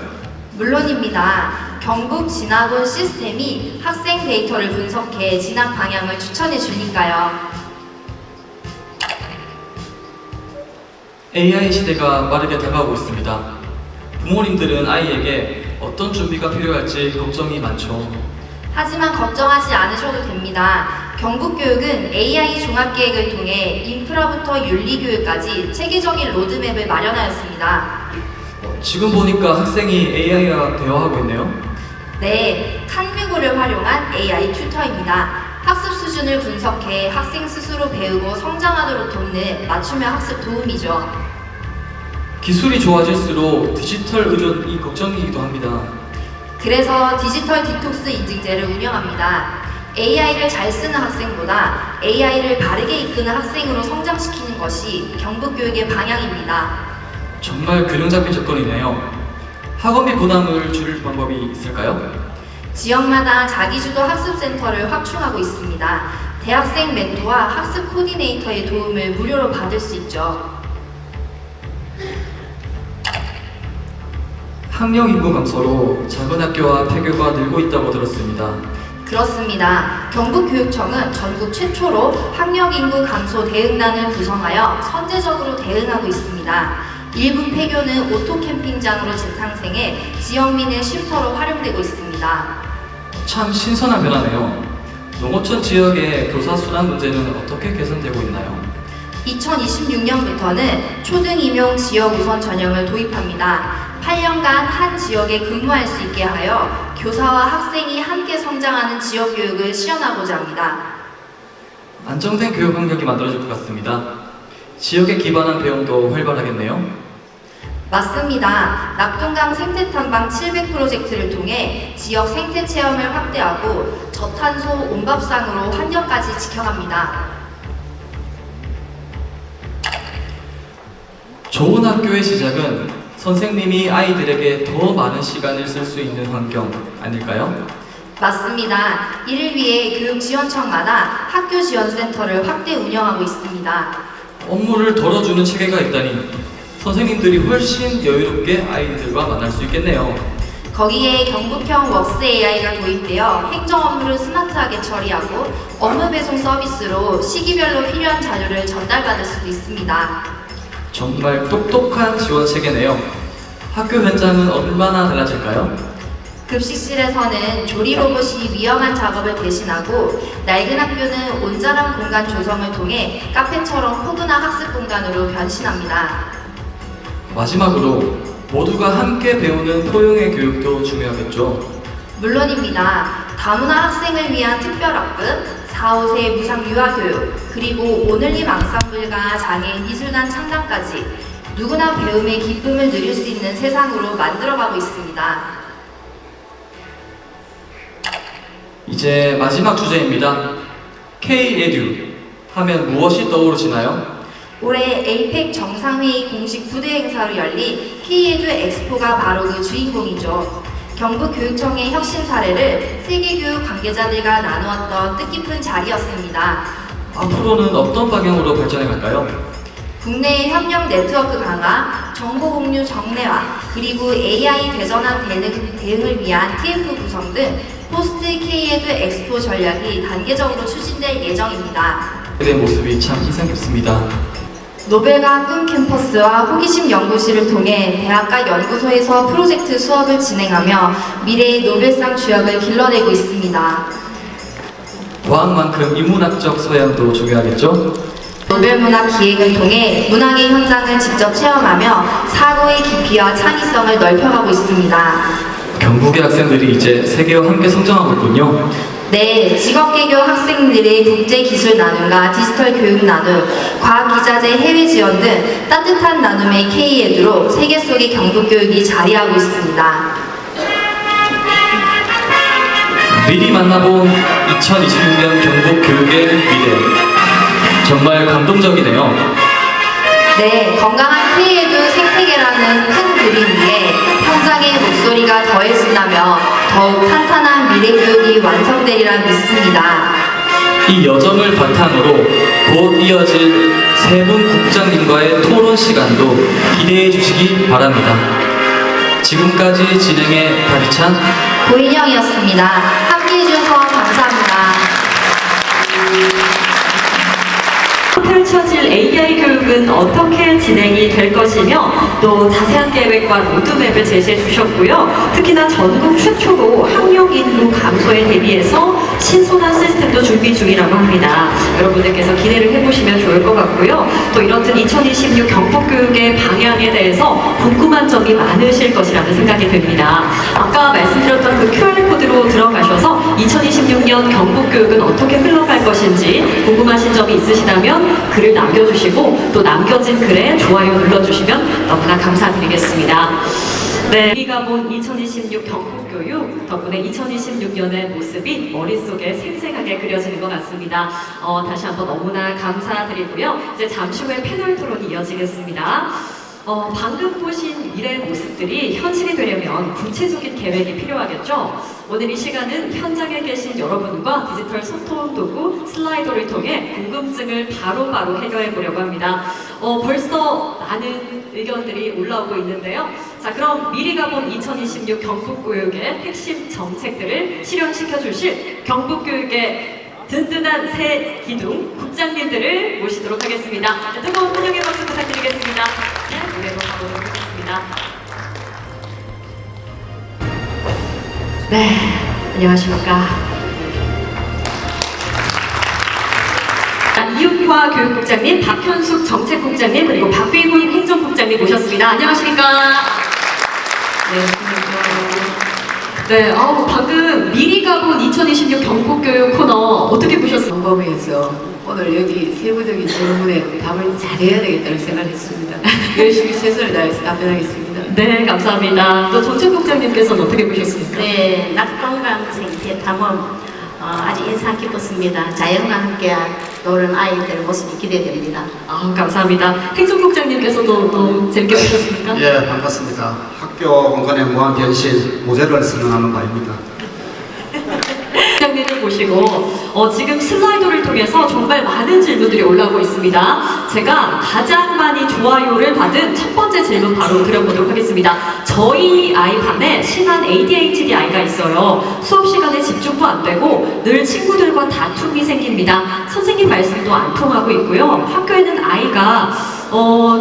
M: 물론입니다. 경북 진학원 시스템이 학생 데이터를 분석해 진학 방향을 추천해 주니까요.
L: AI 시대가 빠르게 다가오고 있습니다. 부모님들은 아이에게 어떤 준비가 필요할지 걱정이 많죠.
M: 하지만 걱정하지 않으셔도 됩니다. 경북교육은 AI 종합계획을 통해 인프라부터 윤리교육까지 체계적인 로드맵을 마련하였습니다.
L: 지금 보니까 학생이 AI와 대화하고 있네요.
M: 네, 칸뮤고를 활용한 AI 튜터입니다. 학습 수준을 분석해 학생 스스로 배우고 성장하도록 돕는 맞춤형 학습 도움이죠.
L: 기술이 좋아질수록 디지털 의존이 걱정이기도 합니다.
M: 그래서 디지털 디톡스 인증제를 운영합니다. AI를 잘 쓰는 학생보다 AI를 바르게 이끄는 학생으로 성장시키는 것이 경북교육의 방향입니다.
L: 정말 균형 잡힌 접근이네요. 학원비 부담을 줄일 방법이 있을까요?
M: 지역마다 자기주도 학습센터를 확충하고 있습니다. 대학생 멘토와 학습 코디네이터의 도움을 무료로 받을 수 있죠.
L: 학령 인구 감소로 작은 학교와 폐교가 늘고 있다고 들었습니다.
M: 그렇습니다. 경북교육청은 전국 최초로 학령 인구 감소 대응단을 구성하여 선제적으로 대응하고 있습니다. 일부 폐교는 오토 캠핑장으로 재탄생해 지역민의 쉼터로 활용되고 있습니다.
L: 참 신선한 변화네요. 농어촌 지역의 교사 순환 문제는 어떻게 개선되고 있나요?
M: 2026년부터는 초등 임용 지역 우선 전형을 도입합니다. 8년간 한 지역에 근무할 수 있게 하여 교사와 학생이 함께 성장하는 지역 교육을 실현하고자 합니다.
L: 안정된 교육 환경이 만들어질 것 같습니다. 지역에 기반한 배움도 활발하겠네요.
M: 맞습니다. 낙동강 생태탐방 700 프로젝트를 통해 지역 생태 체험을 확대하고 저탄소 온밥상으로 환경까지 지켜갑니다.
L: 좋은 학교의 시작은 선생님이 아이들에게 더 많은 시간을 쓸 수 있는 환경 아닐까요?
M: 맞습니다. 이를 위해 교육지원청마다 학교지원센터를 확대 운영하고 있습니다.
L: 업무를 덜어주는 체계가 있다니 선생님들이 훨씬 여유롭게 아이들과 만날 수 있겠네요.
M: 거기에 경북형 웍스 AI가 도입되어 행정 업무를 스마트하게 처리하고 업무 배송 서비스로 시기별로 필요한 자료를 전달받을 수도 있습니다.
L: 정말 똑똑한 지원 체계네요. 학교 현장은 얼마나 달라질까요?
M: 급식실에서는 조리 로봇이 위험한 작업을 대신하고 낡은 학교는 온전한 공간 조성을 통해 카페처럼 포근한 학습 공간으로 변신합니다.
L: 마지막으로 모두가 함께 배우는 포용의 교육도 중요하겠죠.
M: 물론입니다. 다문화 학생을 위한 특별학급, 4, 5세 무상 유아교육, 그리고 오늘림 앙상블과 장애인 미술단 창단까지 누구나 배움의 기쁨을 누릴 수 있는 세상으로 만들어가고 있습니다.
L: 이제 마지막 주제입니다. K-EDU 하면 무엇이 떠오르시나요?
M: 올해 에이펙 정상회의 공식 부대 행사로 열린 K-EDU 엑스포가 바로 그 주인공이죠. 경북교육청의 혁신 사례를 세계교육 관계자들과 나누었던 뜻깊은 자리였습니다.
L: 앞으로는 어떤 방향으로 발전해 갈까요?
M: 국내의 협력 네트워크 강화, 정보 공유 정례화, 그리고 AI 대전환 대응을 위한 TF 구성 등 포스트 K-EDU 엑스포 전략이 단계적으로 추진될 예정입니다.
L: 그의 모습이 참 인상 깊습니다.
M: 노벨과 꿈 캠퍼스와 호기심 연구실을 통해 대학과 연구소에서 프로젝트 수업을 진행하며 미래의 노벨상 주역을 길러내고 있습니다.
L: 과학만큼 인문학적 소양도 중요하겠죠?
M: 노벨문학 기획을 통해 문학의 현장을 직접 체험하며 사고의 깊이와 창의성을 넓혀가고 있습니다.
L: 경북의 학생들이 이제 세계와 함께 성장하고 있군요.
M: 네, 직업개교 학생들의 국제기술 나눔과 디지털 교육 나눔, 과학기자재 해외 지원 등 따뜻한 나눔의 K-EDU로 세계 속의 경북교육이 자리하고 있습니다.
L: 미리 만나본 2026년 경북교육의 미래. 정말 감동적이네요.
M: 네, 건강한 K-EDU 생태계라는 큰 그림 위에 현장의 목소리가 더해진다며 더욱 탄탄한 미래 교육이 완성되리라 믿습니다.
L: 이 여정을 바탕으로 곧 이어질 세 분 국장님과의 토론 시간도 기대해 주시기 바랍니다. 지금까지 진행의 박희찬,
M: 고인영이었습니다. 함께해 주셔서 감사합니다.
A: 펼쳐질 AI 교육은 어떻게 진행이 될 것이며 또 자세한 계획과 로드맵을 제시해 주셨고요. 특히나 전국 최초로 학령 인구 감소에 대비해서 신선한 시스템도 준비 중이라고 합니다. 여러분들께서 기대를 해보시면 좋을 것 같고요. 또 이렇듯 2026 경북교육의 방향에 대해서 궁금한 점이 많으실 것이라는 생각이 듭니다. 아까 말씀드렸던 그 QR코드로 들어가셔서 2026년 경북교육은 어떻게 흘러갈 것인지 궁금하신 점이 있으시다면 글을 남겨주시고 또 남겨진 글에 좋아요 눌러주시면 너무나 감사드리겠습니다. 네, 우리가 본 2026 경북교육 덕분에 2026년의 모습이 머릿속에 생생하게 그려지는 것 같습니다. 다시 한번 너무나 감사드리고요. 이제 잠시 후에 패널 토론이 이어지겠습니다. 방금 보신 미래의 모습들이 현실이 되려면 구체적인 계획이 필요하겠죠? 오늘 이 시간은 현장에 계신 여러분과 디지털 소통 도구 슬라이더를 통해 궁금증을 바로바로 해결해 보려고 합니다. 벌써 많은 의견들이 올라오고 있는데요. 자, 그럼 미리 가본 2026 경북교육의 핵심 정책들을 실현시켜 주실 경북교육의 든든한 새 기둥 국장님들을 모시도록 하겠습니다. 자, 뜨거운 환영의 박수 부탁드리겠습니다. 네, 무대로 가보도록 하겠습니다. 네, 안녕하십니까. 이육화 교육국장님, 박현숙 정책국장님, 그리고 박휘훈 행정국장님 모셨습니다. 안녕하십니까. 네, 네, 방금 미리 가본 2026 경북교육 코너 어떻게 보셨어요?
N: 점검회에서 오늘 여기 세부적인 질문에 답을 잘해야 되겠다는 생각을 했습니다. 열심히 최선을 다해서 답변하겠습니다.
A: 네, 감사합니다. 또 정책국장님께서는 어떻게 보셨습니까?
O: 네, 낙건강 생태 탐험 아주 인상 깊었습니다. 자연과 함께한 그런 아이들 모습이 기대됩니다.
A: 아, 감사합니다. 행정국장님께서도 또 재밌게 보셨습니까?
P: 예, 반갑습니다. 학교 공간의 무한 변신, 모델을 선언하는 바입니다.
A: 국장님을 모시고 지금 슬라이드를 통해서 정말 많은 질문들이 올라오고 있습니다. 제가 가장 많이 좋아요를 받은 첫 번째 질문 바로 드려보도록 하겠습니다. 저희 아이 반에 심한 ADHD 아이가 있어요. 수업 시간에 집중도 안 되고 늘 친구들과 다툼이 생깁니다. 선생님 말씀도 안 통하고 있고요. 학교에는 아이가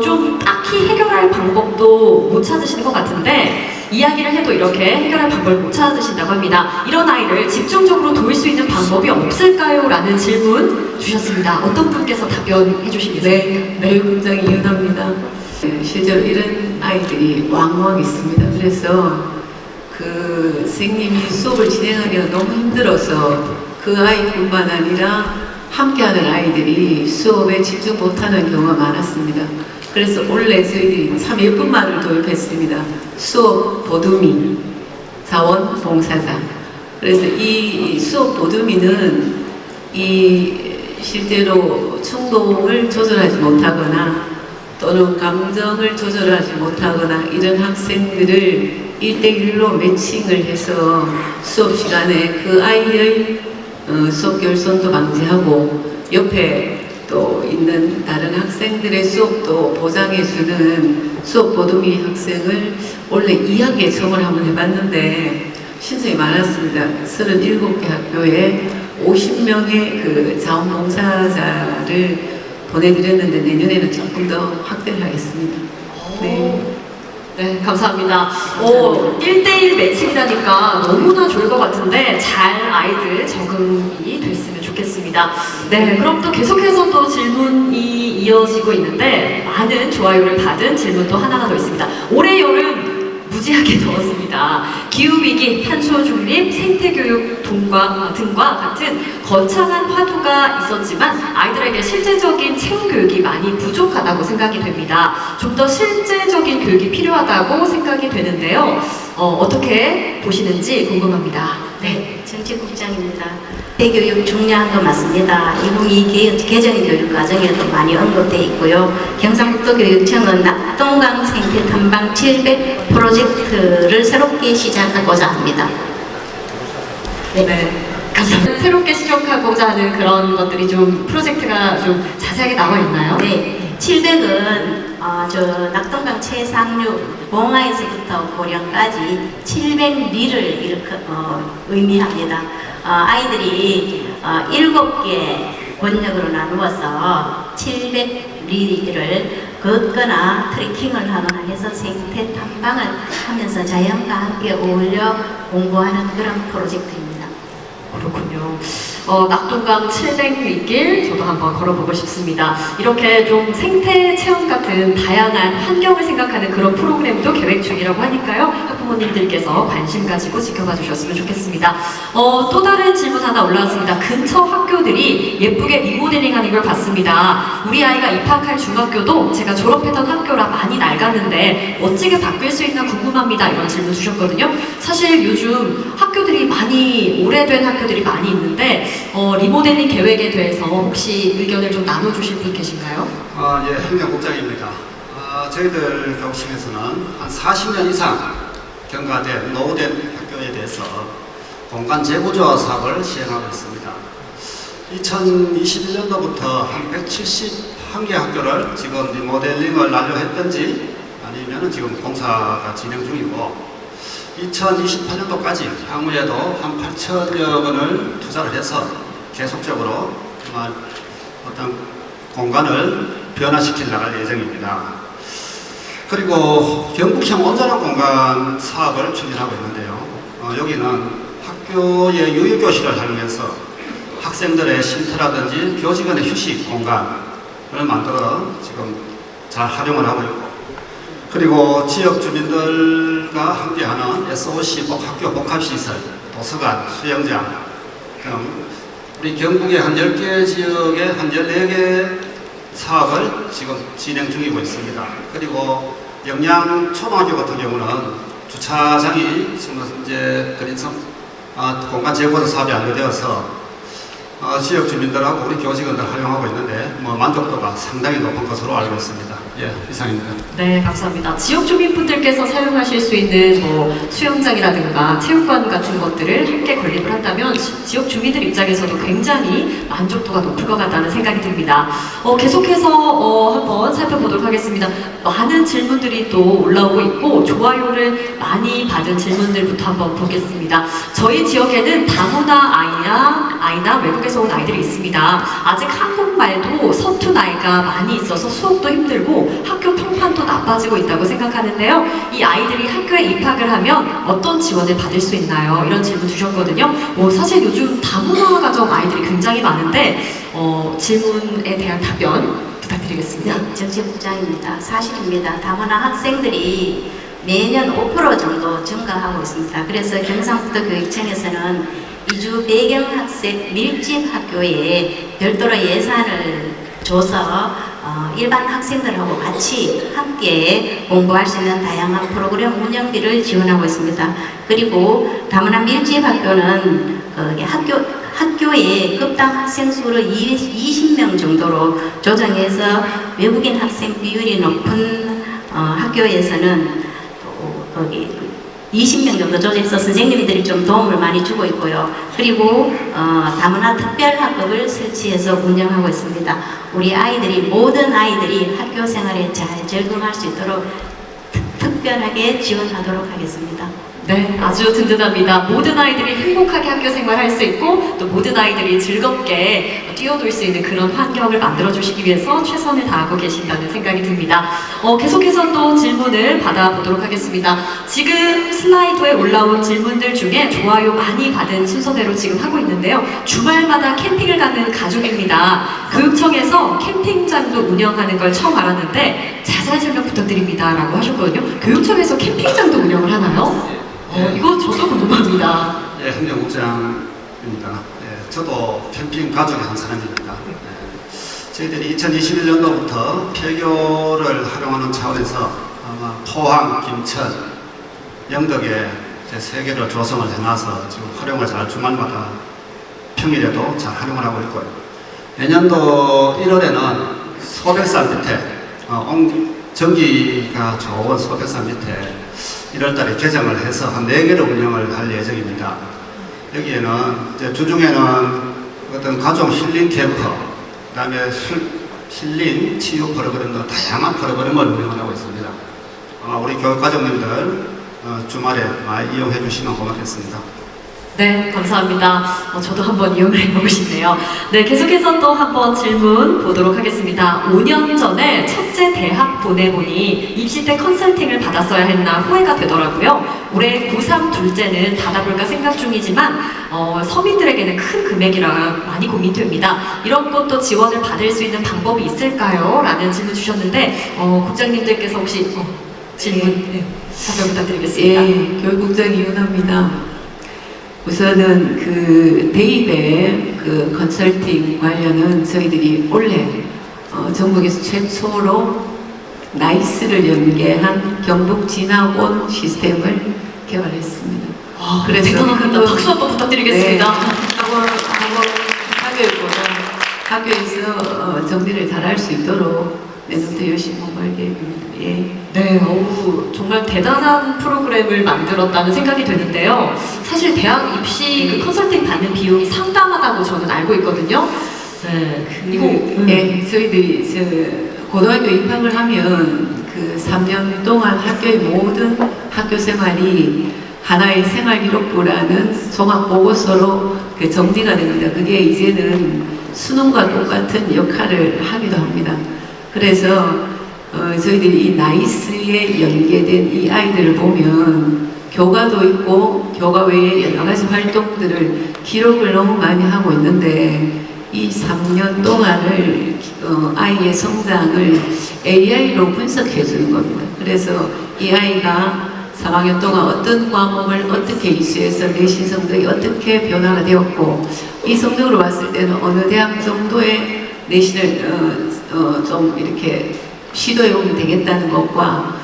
A: 좀 딱히 해결할 방법도 못 찾으시는 것 같은데 이야기를 해도 이렇게 해결할 방법을 못 찾으신다고 합니다. 이런 아이를 집중적으로 도울 수 있는 방법이 없을까요? 라는 질문 주셨습니다. 어떤 분께서 답변해 주시겠어요?
N: 네, 굉장히 이해합니다. 실제로 이런 아이들이 왕왕 있습니다. 그래서 그 선생님이 수업을 진행하기가 너무 힘들어서 그 아이뿐만 아니라 함께하는 아이들이 수업에 집중 못하는 경우가 많았습니다. 그래서 올해 저희들이 참 예쁜 말을 도입했습니다. 수업 보듬이, 자원봉사자. 그래서 이 수업 보듬이는 실제로 충동을 조절하지 못하거나 또는 감정을 조절하지 못하거나 이런 학생들을 1대1로 매칭을 해서 수업 시간에 그 아이의 수업 결손도 방지하고 옆에 또 있는 다른 학생들의 수업도 보장해주는 수업 보듬이 학생을 원래 2학기에 처음을 한번 해봤는데 신청이 많았습니다. 37개 학교에 50명의 그 자원봉사자를 보내드렸는데 내년에는 조금 더 확대를 하겠습니다. 네.
A: 네, 감사합니다. 1대1 매칭이라니까 너무나 좋을 것 같은데 잘 아이들 적응이 됐으면 좋겠습니다. 네, 그럼 또 계속해서 또 질문이 이어지고 있는데 많은 좋아요를 받은 질문도 하나가 더 있습니다. 올해 여름 무지하게 더웠습니다. 기후위기, 탄소 중립, 생태교육 등과 같은 거창한 화두가 있었지만 아이들에게 실제적인 체험 교육이 많이 부족하다고 생각이 됩니다. 좀 더 실제적인 교육이 필요하다고 생각이 되는데요. 어떻게 보시는지 궁금합니다. 네,
O: 정치국장입니다. 대교육 중요한 거 맞습니다. 2022 개정교육 과정에도 많이 언급되어 있고요. 경상북도교육청은 낙동강 생태 탐방 700 프로젝트를 새롭게 시작하고자 합니다.
A: 네, 감사합니다. 새롭게 시작하고자 하는 그런 것들이 좀 프로젝트가 좀 자세하게 나와 있나요?
O: 네, 700은 낙동강 최상류 봉화에서부터 고령까지 700리를 의미합니다. 아이들이 7개 권역으로 나누어서 700리를 걷거나 트레킹을 하거나 해서 생태 탐방을 하면서 자연과 함께 어울려 공부하는 그런 프로젝트입니다.
A: 그렇군요. 낙동강 700길 저도 한번 걸어보고 싶습니다. 이렇게 좀 생태 체험 같은 다양한 환경을 생각하는 그런 프로그램도 계획 중이라고 하니까요. 학부모님들께서 관심 가지고 지켜봐 주셨으면 좋겠습니다. 또 다른 질문 하나 올라왔습니다. 근처 학교들이 예쁘게 리모델링 하는 걸 봤습니다. 우리 아이가 입학할 중학교도 제가 졸업했던 학교라 많이 낡았는데 멋지게 바뀔 수 있나 궁금합니다. 이런 질문 주셨거든요. 사실 요즘 학교들이 많이 오래된 학교들이 많이 있는데 리모델링 계획에 대해서 혹시 의견을 좀 나눠주실 분 계신가요?
P: 예, 행정국장입니다. 저희들 교육청에서는 한 40년 이상 경과된 노후된 학교에 대해서 공간 재구조화 사업을 시행하고 있습니다. 2021년도부터 한 171개 학교를 지금 리모델링을 완료했든지 아니면 지금 공사가 진행 중이고 2028년도까지 향후에도 한 8천여 원을 투자를 해서 계속적으로 어떤 공간을 변화시켜 나갈 예정입니다. 그리고 경북형 온전한 공간 사업을 추진하고 있는데요. 여기는 학교의 유휴교실을 활용해서 학생들의 쉼터라든지 교직원의 휴식 공간을 만들어 지금 잘 활용을 하고 있고 그리고 지역 주민들과 함께하는 SOC 학교 복합시설, 도서관, 수영장 등 우리 경북의 한 10개 지역에 한 14개 사업을 지금 진행 중이고 있습니다. 그리고 영양 초등학교 같은 경우는 주차장이 지금 이제 공간 재고도 사업이 완료되어서 지역 주민들하고 우리 교직원들 활용하고 있는데 만족도가 상당히 높은 것으로 알고 있습니다. 예, 이상입니다.
A: 네, 감사합니다. 지역 주민분들께서 사용하실 수 있는 수영장이라든가 체육관 같은 것들을 함께 건립을 한다면 지역 주민들 입장에서도 굉장히 만족도가 높을 것 같다는 생각이 듭니다. 계속해서 한번 살펴보도록 하겠습니다. 많은 질문들이 또 올라오고 있고 좋아요를 많이 받은 질문들부터 한번 보겠습니다. 저희 지역에는 다문화 아이나 외국에서 온 아이들이 있습니다. 아직 한국말도 서툰 아이가 많이 있어서 수업도 힘들고 학교 평판도 나빠지고 있다고 생각하는데요. 이 아이들이 학교에 입학을 하면 어떤 지원을 받을 수 있나요? 이런 질문 주셨거든요. 사실 요즘 다문화 가정 아이들이 굉장히 많은데 질문에 대한 답변 부탁드리겠습니다.
O: 네, 정책부장입니다. 사실입니다. 다문화 학생들이 매년 5% 정도 증가하고 있습니다. 그래서 경상북도교육청에서는 이주 배경 학생 밀집 학교에 별도로 예산을 줘서 일반 학생들하고 같이 함께 공부할 수 있는 다양한 프로그램 운영비를 지원하고 있습니다. 그리고 다문화 밀집 학교는 학교의 급당 학생 수를 20명 정도로 조정해서 외국인 학생 비율이 높은 학교에서는 거기 20명 정도 조정해서 선생님들이 좀 도움을 많이 주고 있고요. 그리고 다문화 특별학급을 설치해서 운영하고 있습니다. 우리 아이들이 모든 아이들이 학교 생활에 잘 적응할 수 있도록 특별하게 지원하도록 하겠습니다.
A: 네, 아주 든든합니다. 모든 아이들이 행복하게 학교 생활할 수 있고 또 모든 아이들이 즐겁게 뛰어놀 수 있는 그런 환경을 만들어주시기 위해서 최선을 다하고 계신다는 생각이 듭니다. 계속해서 또 질문을 받아보도록 하겠습니다. 지금 슬라이드에 올라온 질문들 중에 좋아요 많이 받은 순서대로 지금 하고 있는데요. 주말마다 캠핑을 가는 가족입니다. 교육청에서 캠핑장도 운영하는 걸 처음 알았는데 자세한 설명 부탁드립니다 라고 하셨거든요. 교육청에서 캠핑장도 운영을 하나요? 이거 저도 궁금합니다.
P: 예, 행정국장입니다. 예, 저도 캠핑 가족의 한 사람입니다. 저희들이 2021년도부터 폐교를 활용하는 차원에서 아마 포항, 김천, 영덕에 세 개를 조성을 해놔서 지금 활용을 잘 주말마다 평일에도 잘 활용을 하고 있고요. 내년도 1월에는 소백산 밑에 전기가 좋은 소백산 밑에 1월달에 개장을 해서 한 4개를 운영을 할 예정입니다. 여기에는 이제 주중에는 어떤 가족 힐링 캠프, 그 다음에 힐링 치유 프로그램 등 다양한 프로그램을 운영을 하고 있습니다. 아마 우리 교육가족님들 주말에 많이 이용해 주시면 고맙겠습니다.
A: 네, 감사합니다. 저도 한번 이용을 해보고 싶네요. 네, 계속해서 또 한번 질문 보도록 하겠습니다. 5년 전에 첫째 대학 보내보니 입시 때 컨설팅을 받았어야 했나 후회가 되더라고요. 올해 고3 둘째는 받아볼까 생각 중이지만 서민들에게는 큰 금액이라 많이 고민됩니다. 이런 것도 지원을 받을 수 있는 방법이 있을까요? 라는 질문 주셨는데 국장님들께서 혹시 질문 답변 부탁드리겠습니다.
N: 예, 교육국장 이은하입니다. 우선은 그 대입의 그 컨설팅 관련은 저희들이 올해 전국에서 최초로 나이스를 연계한 경북 진학원 시스템을 개발했습니다. 그래서
A: 대단합니다. 박수 한번 부탁드리겠습니다.
N: 학교에서 정리를 잘할 수 있도록 내년부터 열심히 공부할 계획입니다. 예.
A: 네, 정말 대단한 프로그램을 만들었다는 생각이 드는데요. 사실 대학 입시 그 컨설팅 받는 비용이 상당하다고 저는 알고 있거든요. 네,
N: 저희들이 고등학교 입학을 하면 그 3년 동안 학교의 모든 학교 생활이 하나의 생활기록부라는 종합보고서로 정리가 됩니다. 그게 이제는 수능과 똑같은 역할을 하기도 합니다. 그래서 저희들이 이 나이스에 연계된 이 아이들을 보면 교과도 있고 교과 외에 여러 가지 활동들을 기록을 너무 많이 하고 있는데 이 3년 동안을 아이의 성장을 AI로 분석해 주는 겁니다. 그래서 이 아이가 3학년 동안 어떤 과목을 어떻게 이수해서 내신 성적이 어떻게 변화가 되었고 이 성적으로 봤을 때는 어느 대학 정도의 내신을 좀 이렇게 시도해 보면 되겠다는 것과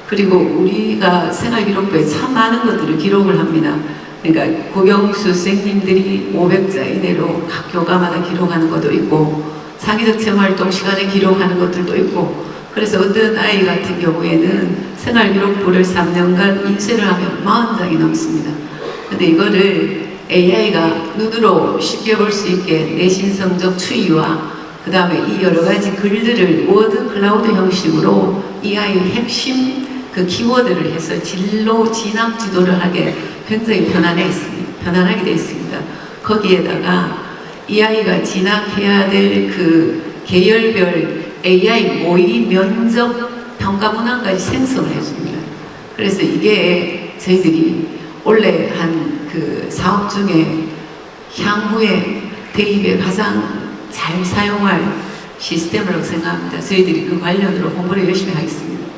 N: 그리고 우리가 생활기록부에 참 많은 것들을 기록을 합니다. 그러니까 국영수 선생님들이 500자 이내로 각 교과마다 기록하는 것도 있고 창의적 체험활동 시간에 기록하는 것들도 있고 그래서 어떤 아이 같은 경우에는 생활기록부를 3년간 인쇄를 하면 40장이 넘습니다. 근데 이거를 AI가 눈으로 쉽게 볼 수 있게 내신 성적 추이와 그 다음에 이 여러 가지 글들을 워드 클라우드 형식으로 이 아이의 핵심 그 키워드를 해서 진로 진학 지도를 하게 굉장히 편안하게 되어 있습니다. 거기에다가 이 아이가 진학해야 될 그 계열별 AI 모의 면접 평가 문항까지 생성을 해줍니다. 그래서 이게 저희들이 원래 한 그 사업 중에 향후에 대입에 가장 잘 사용할 시스템이라고 생각합니다. 저희들이 그 관련으로 홍보를 열심히 하겠습니다.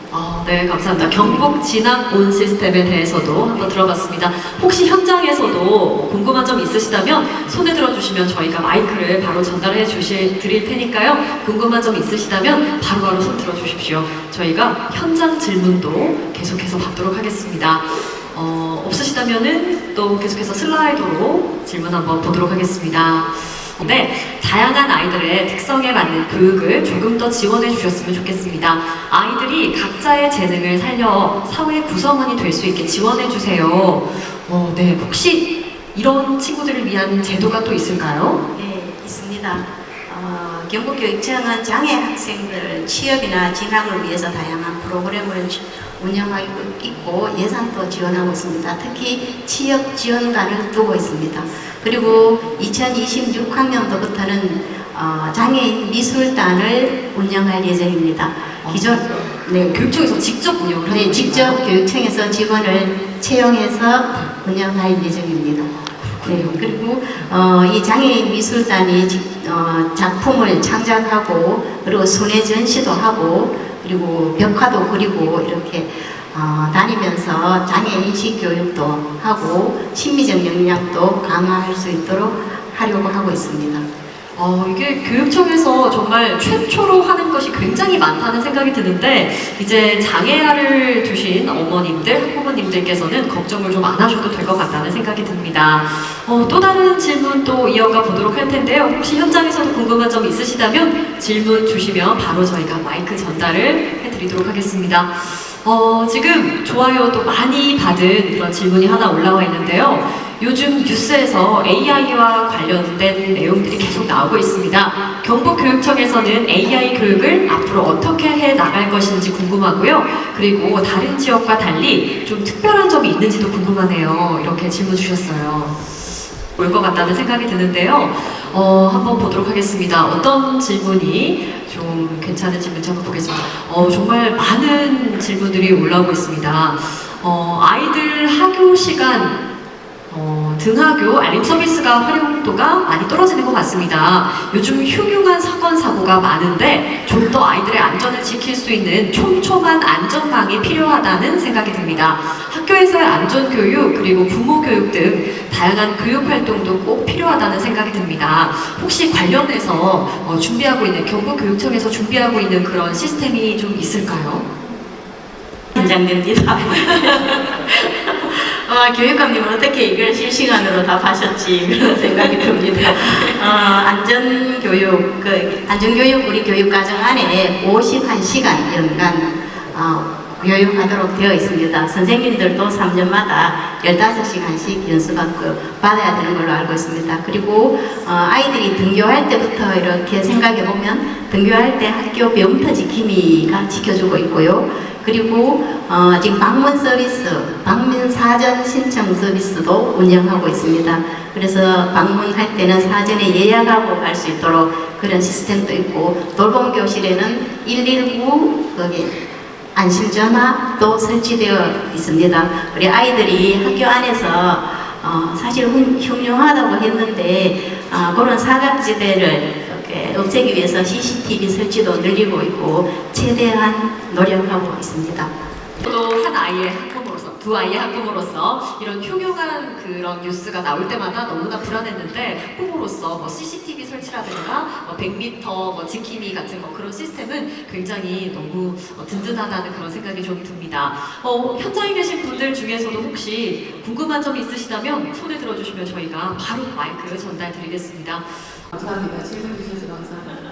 A: 네, 감사합니다. 경북 진학 온 시스템에 대해서도 한번 들어봤습니다. 혹시 현장에서도 궁금한 점 있으시다면 손에 들어주시면 저희가 마이크를 바로 전달해 드릴 테니까요. 궁금한 점 있으시다면 바로바로 손 들어주십시오. 저희가 현장 질문도 계속해서 받도록 하겠습니다. 없으시다면은 또 계속해서 슬라이드로 질문 한번 보도록 하겠습니다. 네, 다양한 아이들의 특성에 맞는 교육을 조금 더 지원해 주셨으면 좋겠습니다. 아이들이 각자의 재능을 살려 사회 구성원이 될 수 있게 지원해 주세요. 네, 혹시 이런 친구들을 위한 제도가 또 있을까요?
O: 네, 있습니다. 경북교육청은 장애 학생들 취업이나 진학을 위해서 다양한 프로그램을 운영하고 있고 예산도 지원하고 있습니다. 특히 취업 지원관을 두고 있습니다. 그리고 2026학년도부터는 장애인 미술단을 운영할 예정입니다.
A: 교육청에서 직접 운영을 하는
O: 네, 직접 교육청에서 직원을 채용해서 운영할 예정입니다. 네, 그리고 이 장애인 미술단이 작품을 창작하고 그리고 순회 전시도 하고 그리고 벽화도 그리고 이렇게 다니면서 장애인식 교육도 하고 심리적 역량도 강화할 수 있도록 하려고 하고 있습니다.
A: 이게 교육청에서 정말 최초로 하는 것이 굉장히 많다는 생각이 드는데 이제 장애아를 두신 어머님들, 학부모님들께서는 걱정을 좀 안 하셔도 될 것 같다는 생각이 듭니다. 또 다른 질문 또 이어가 보도록 할 텐데요. 혹시 현장에서도 궁금한 점 있으시다면 질문 주시면 바로 저희가 마이크 전달을 해드리도록 하겠습니다. 지금 좋아요도 많이 받은 그런 질문이 하나 올라와 있는데요. 요즘 뉴스에서 AI와 관련된 내용들이 계속 나오고 있습니다. 경북교육청에서는 AI 교육을 앞으로 어떻게 해 나갈 것인지 궁금하고요. 그리고 다른 지역과 달리 좀 특별한 점이 있는지도 궁금하네요. 이렇게 질문 주셨어요. 올 것 같다는 생각이 드는데요. 한번 보도록 하겠습니다. 어떤 질문이 좀 괜찮은 질문인지 한번 보겠습니다. 정말 많은 질문들이 올라오고 있습니다. 아이들 학교 시간 등하교 알림 서비스가 활용도가 많이 떨어지는 것 같습니다. 요즘 흉흉한 사고가 많은데 좀 더 아이들의 안전을 지킬 수 있는 촘촘한 안전망이 필요하다는 생각이 듭니다. 학교에서의 안전교육 그리고 부모교육 등 다양한 교육활동도 꼭 필요하다는 생각이 듭니다. 혹시 관련해서 준비하고 있는 경북교육청에서 준비하고 있는 그런 시스템이 좀 있을까요?
O: 긴장됩니다. 교육감님은 어떻게 이걸 실시간으로 답하셨지 그런 생각이 듭니다. 안전교육, 안전교육 우리 교육과정 안에 51시간 연간 교육하도록 되어 있습니다. 선생님들도 3년마다 15시간씩 연수받아야 되는 걸로 알고 있습니다. 그리고 아이들이 등교할 때부터 이렇게 생각해 보면 등교할 때 학교 배움터 지킴이가 지켜주고 있고요. 그리고 지금 방문 서비스, 방문 사전 신청 서비스도 운영하고 있습니다. 그래서 방문할 때는 사전에 예약하고 갈 수 있도록 그런 시스템도 있고 돌봄교실에는 119 거기 안심전화도 설치되어 있습니다. 우리 아이들이 학교 안에서 사실 흉흉하다고 했는데 그런 사각지대를 없애기 위해서 CCTV 설치도 늘리고 있고 최대한 노력하고 있습니다.
A: 또 한 아이의 학부모로서 두 아이의 학부모로서 이런 흉흉한 그런 뉴스가 나올 때마다 너무나 불안했는데 학부모로서 뭐 CCTV 설치라든가 뭐 100m 뭐 지킴이 같은 뭐 그런 시스템은 굉장히 너무 든든하다는 그런 생각이 좀 듭니다. 현장에 계신 분들 중에서도 혹시 궁금한 점이 있으시다면 손에 들어주시면 저희가 바로 마이크 전달 드리겠습니다.
N: 감사합니다. 질문 주셔서 감사합니다.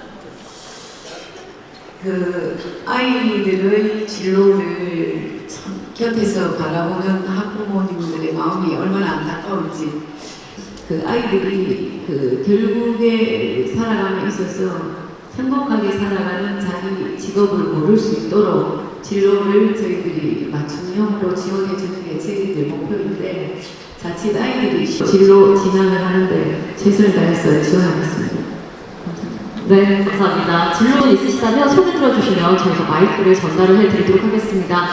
N: 그 아이들의 진로를 참 곁에서 바라보는 학부모님들의 마음이 얼마나 안타까운지, 그 아이들이 그 결국에 살아감에 있어서 행복하게 살아가는 자기 직업을 고를 수 있도록 진로를 저희들이 맞춤형으로 지원해 주는 게 저희들 목표인데, 자칫 아이들이 진로 진학을 하는데 최선을 다해서 지원하겠습니다.
A: 네, 감사합니다. 질문 있으시다면 손을 들어주시면 저희가 마이크를 전달을 해드리도록 하겠습니다.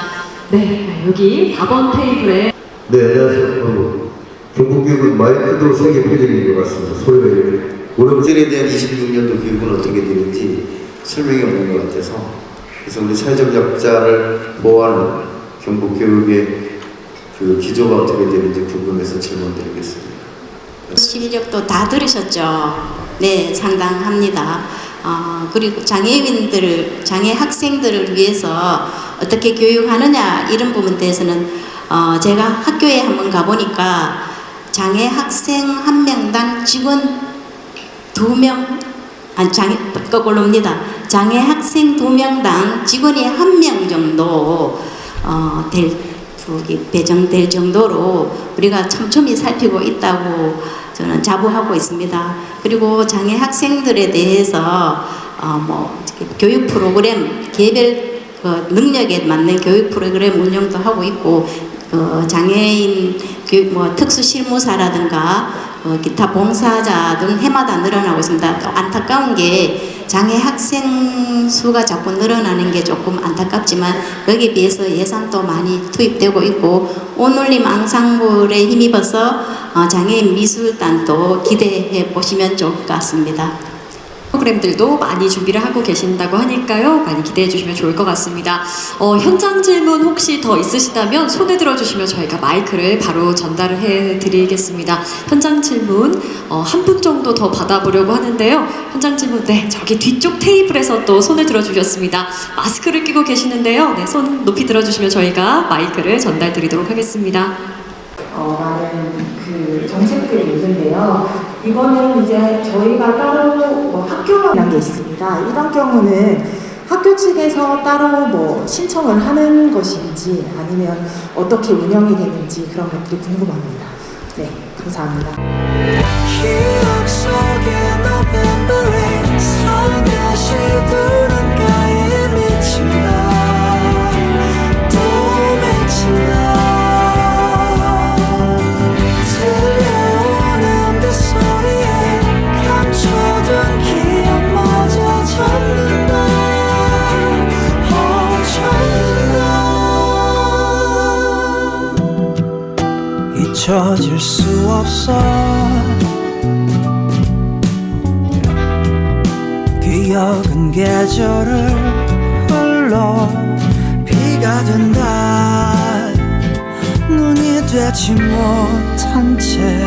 A: 네, 여기 4번 테이블에.
Q: 네, 안녕하세요. 경북교육은 마이크도 세계 표적인 것 같습니다. 소리가 이렇게. 오염전에 대한 26년도 교육은 어떻게 되는지 설명이 없는 것 같아서, 그래서 우리 사회적 약자를 보호하는 경북교육의 그 기조가 어떻게 되는지 궁금해서 질문드리겠습니다.
O: 실력도 다 들으셨죠? 네, 상당합니다. 그리고 장애 학생들을 위해서 어떻게 교육하느냐 이런 부분에 대해서는 제가 학교에 한번 가보니까 장애 학생 한 명당 직원 2명, 거꾸로입니다. 장애 학생 2명당 직원이 1명 정도 배정될 정도로 우리가 촘촘히 살피고 있다고 저는 자부하고 있습니다. 그리고 장애 학생들에 대해서 교육 프로그램 개별 능력에 맞는 교육 프로그램 운영도 하고 있고, 장애인 교육 특수 실무사라든가 기타 봉사자 등 해마다 늘어나고 있습니다. 또 안타까운 게 장애 학생 수가 자꾸 늘어나는 게 조금 안타깝지만 거기에 비해서 예산도 많이 투입되고 있고, 온울림 앙상블에 힘입어서 장애인 미술단도 기대해 보시면 좋을 것 같습니다.
A: 프로그램들도 많이 준비를 하고 계신다고 하니까요. 많이 기대해 주시면 좋을 것 같습니다. 현장 질문 혹시 더 있으시다면 손에 들어주시면 저희가 마이크를 바로 전달을 해드리겠습니다. 현장 질문 한 분 정도 더 받아보려고 하는데요. 현장 질문, 네, 저기 뒤쪽 테이블에서 또 손을 들어주셨습니다. 마스크를 끼고 계시는데요. 네, 손 높이 들어주시면 저희가 마이크를 전달 드리도록 하겠습니다.
R: 많은 그 정책들이 있는데요. 이거는 이제 저희가 따로 학교라는 게 있습니다. 이런 경우는 학교 측에서 따로 신청을 하는 것인지 아니면 어떻게 운영이 되는지 그런 것들이 궁금합니다. 네, 감사합니다. 기억 속에 November rain, 서울시 두런가에 미친다, 또 미친다. 잊혀질 수 없어. 기억은 계절을 흘러 비가 된다. 눈이 되지 못한 채